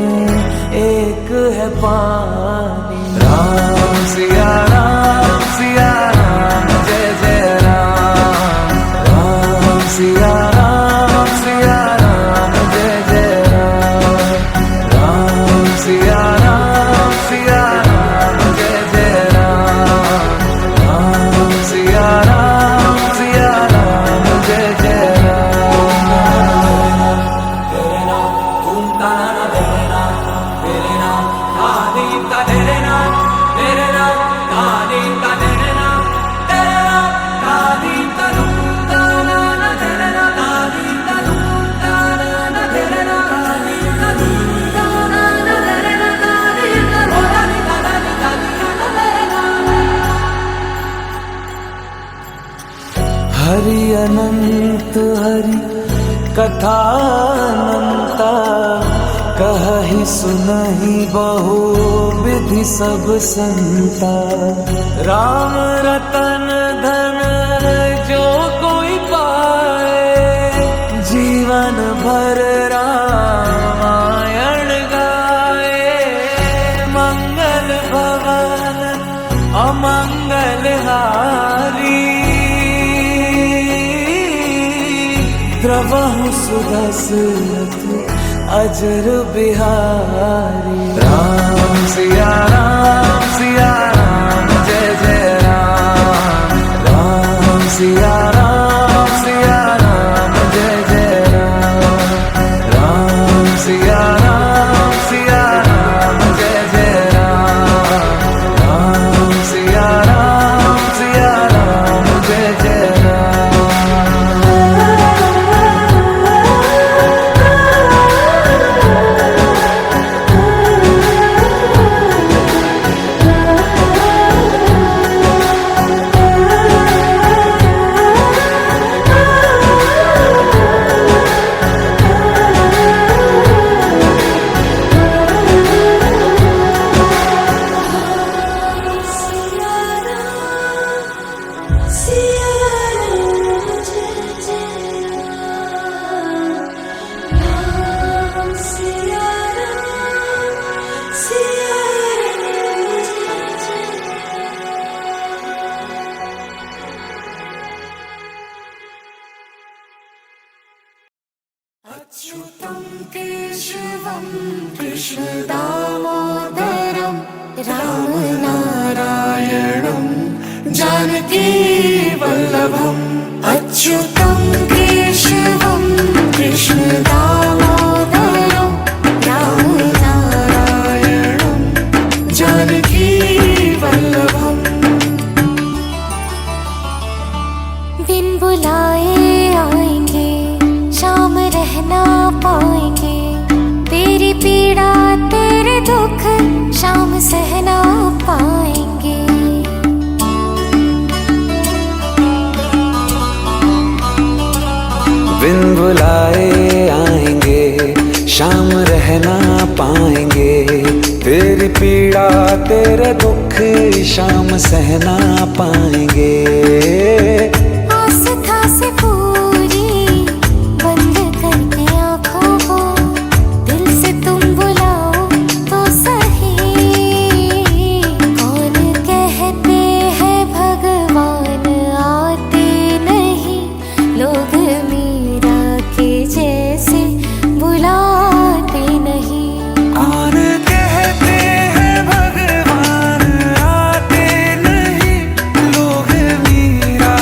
एक है पानी। राम सिया राम जय जय राम। राम सिया राम जय जय राम। राम सिया राम जय जय राम। राम सिया राम जय जय हरि अनंत हरि कथा अनंता। कहहि सुनहि बहु विधि सब संता। राम रतन धन जो कोई पाए। जीवन भर रामायण गाए। मंगल भवन अमंगल हारी। द्रवहु सुदशरथ अजर बिहारी। राम सिया राम जय जय राम। राम सिया राम जय जय राम। राम सिया राम जय जय राम। राम सिया राम जय जय राम। अच्युतं केशवं कृष्ण दामोदरं रामनारायणं जानकी वल्लभम्। अच्युतं केशवं कृष्ण दामोदरं रामनारायणं जानकी वल्लभम्। दिन बुलाए आएंगे शाम रहना पाएंगे। तेरी पीड़ा तेरे दुख शाम सहना पाएंगे। बिन बुलाए आएंगे शाम रहना पाएंगे। तेरी पीड़ा तेरे दुख शाम सहना पाएंगे। आस्था से पूरी बंद करके आँखों को दिल से तुम बुलाओ तो सही। कौन कहते हैं भगवान आते नहीं। लोग मीरा के जैसे बुलाते नहीं। कौन कहते हैं भगवान आते नहीं। लोग मीरा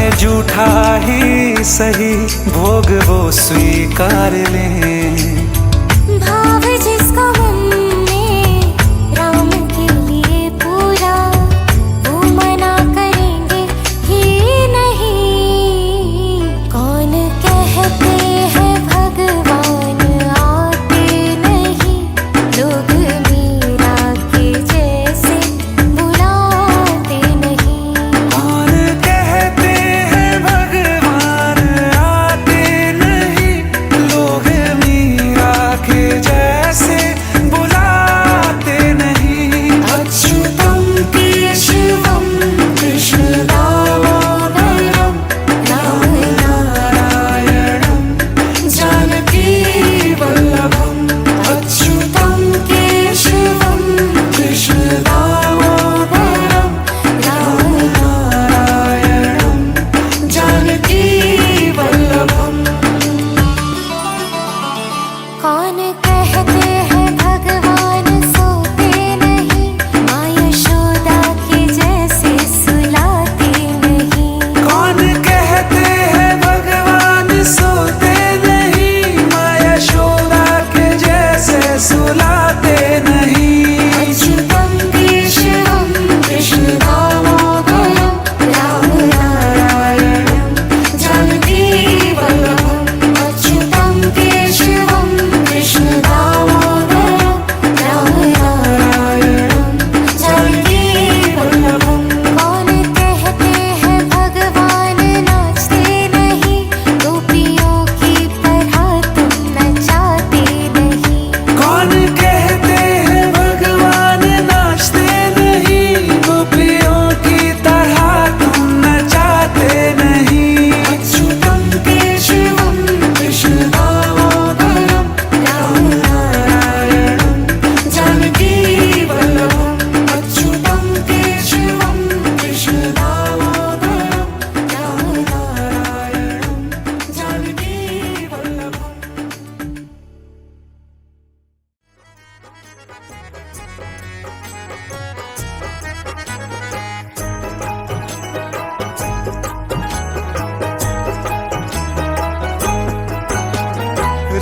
चाहे झूठा ही सही भोग वो स्वीकार लें। भाव जिसका मन में राम के लिए पूरा, वो मना करेंगे ही नहीं। कौन कहते हैं भगवान आते नहीं, लोग मीरा के जैसे बुलाते नहीं। कौन कहते हैं भगवान आते नहीं, लोग मीरा के जैसे बुलाते नहीं। अच्युतम केशवम कृष्ण दामोदरम राम नारायणम जानकी वल्लभम। अच्युतम केशवम कृष्ण दामोदरम राम नारायणम जानकी वल्लभम। कौन कहते हैं भगवान सोते नहीं, माँ यशोदा के जैसे सुलाते नहीं। कौन कहते हैं भगवान सोते नहीं, माँ यशोदा के जैसे सुलाते नहीं। अच्युतम केशवम कृष्ण दामोदरम राम नारायणम जानकी वल्लभम। अच्युतम केशवम कृष्ण दामोदरम राम नारायणम जानकी वल्लभम। कौन कहते हैं भगवान नाचते नहीं, गोपियों की तरह तुम नचाते नहीं। कौन कहते हैं भगवान नाचते नहीं, गोपियों की तरह तुम नचाते नहीं। अच्युतम केशवम कृष्ण दामोदरम राम नारायणम जानकी वल्लभम। अच्युतम केशवम कृष्ण दामोदरम राम नारायणम जानकी वल्लभम।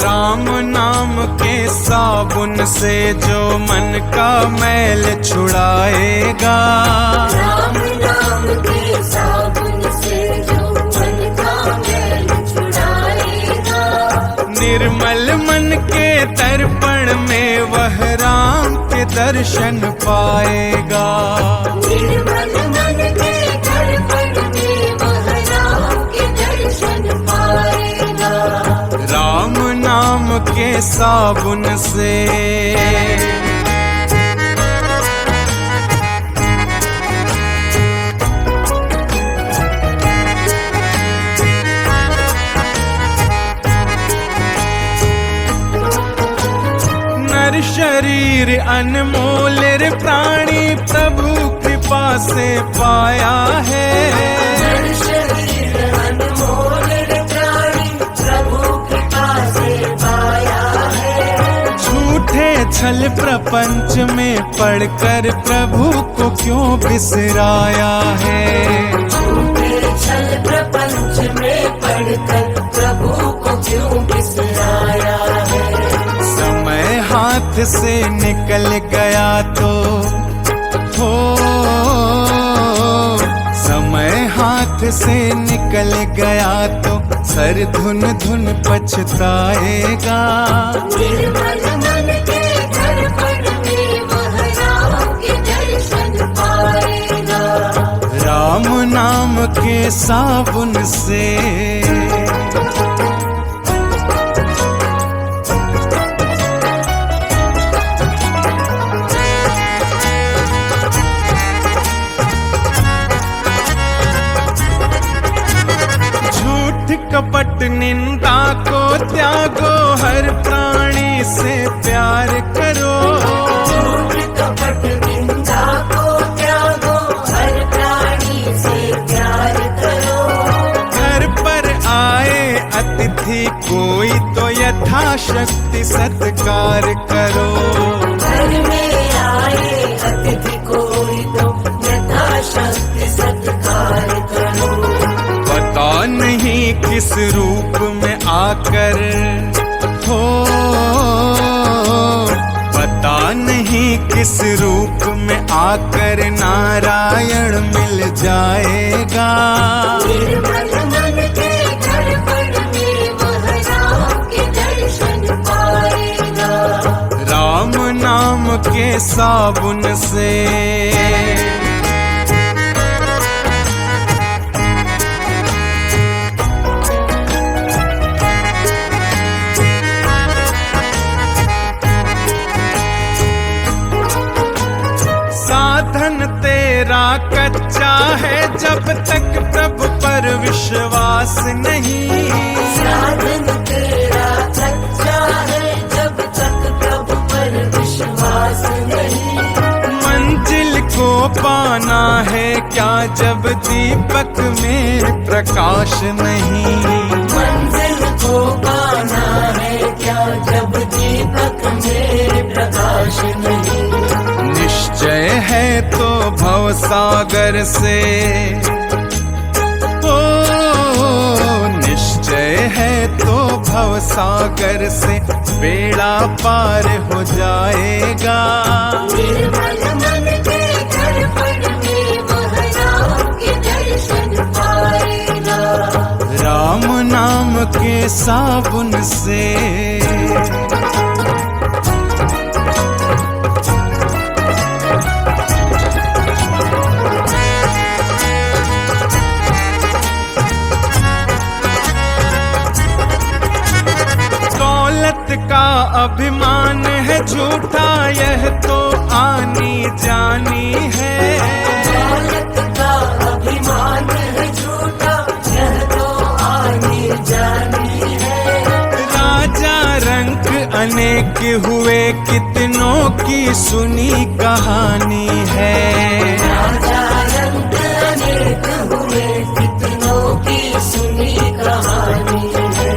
राम नाम के साबुन से जो मन का मैल छुड़ाएगा, राम नाम के साबुन से जो मन का मैल छुड़ाएगा। निर्मल मन के तर्पण में वह राम के दर्शन पाएगा। निर्मल मन के दर्पण में वह राम के दर्शन पाएगा। राम नाम के साबुन से नर शरीर अनमोल रे प्राणी प्रभु कृपा से पाया है। नर शरीर अनमोल रे प्राणी प्रभु कृपा से पाया है। झूठे छल प्रपंच में पढ़कर प्रभु को क्यों बिसराया है। झूठे छल प्रपंच में पढ़कर प्रभु को क्यों बिसराया है। समय हाथ से निकल गया तो हो, समय हाथ से निकल गया तो सर धुन धुन पछताएगा। निर्मल मन के दर्पण में वह राम के दर्शन पाएगा। राम नाम के साबुन से कपट निंदा को त्यागो, हर प्राणी से प्यार करो। कपट निंदा को त्यागो, हर प्राणी से प्यार करो। घर पर आए अतिथि कोई तो यथाशक्ति सत्कार करो। घर में आए अतिथि कोई तो यथाशक्ति सत्कार करो। किस रूप में आकर हो, पता नहीं किस रूप में आकर नारायण मिल जाएगा। राम नाम के साबुन से साधन तेरा कच्चा है जब तक प्रभु पर विश्वास नहीं। साधन तेरा कच्चा है जब तक प्रभु पर विश्वास नहीं। मंजिल को पाना है क्या जब दीपक में प्रकाश नहीं। मंजिल को पाना है क्या जब दीपक में प्रकाश नहीं। निश्चय है तो भव सागर से, ओ निश्चय है तो भव सागर से बेड़ा पार हो जाएगा। निर्मल मन के दर्पण में वह राम के दर्शन पाएगा। राम नाम के साबुन से का अभिमान है झूठा, यह तो आनी जानी है। दौलत का अभिमान है झूठा, यह तो आनी जानी है। राजा रंक अनेक हुए कितनों की सुनी कहानी है। राजा रंक अनेक हुए कितनों की सुनी कहानी है।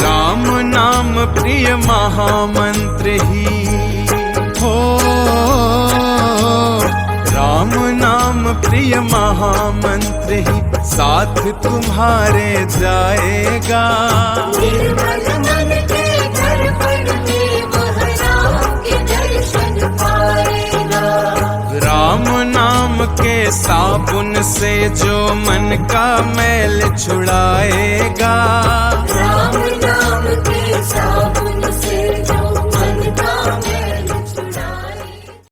राम नाम प्रिय महामंत्र ही हो, राम नाम प्रिय महामंत्र ही साथ तुम्हारे जाएगा। निर्मल मन के दर्पण में वह राम के दर्शन पाएगा। राम नाम के साबुन से जो मन का मैल छुड़ाएगा। राम नाम के साबुन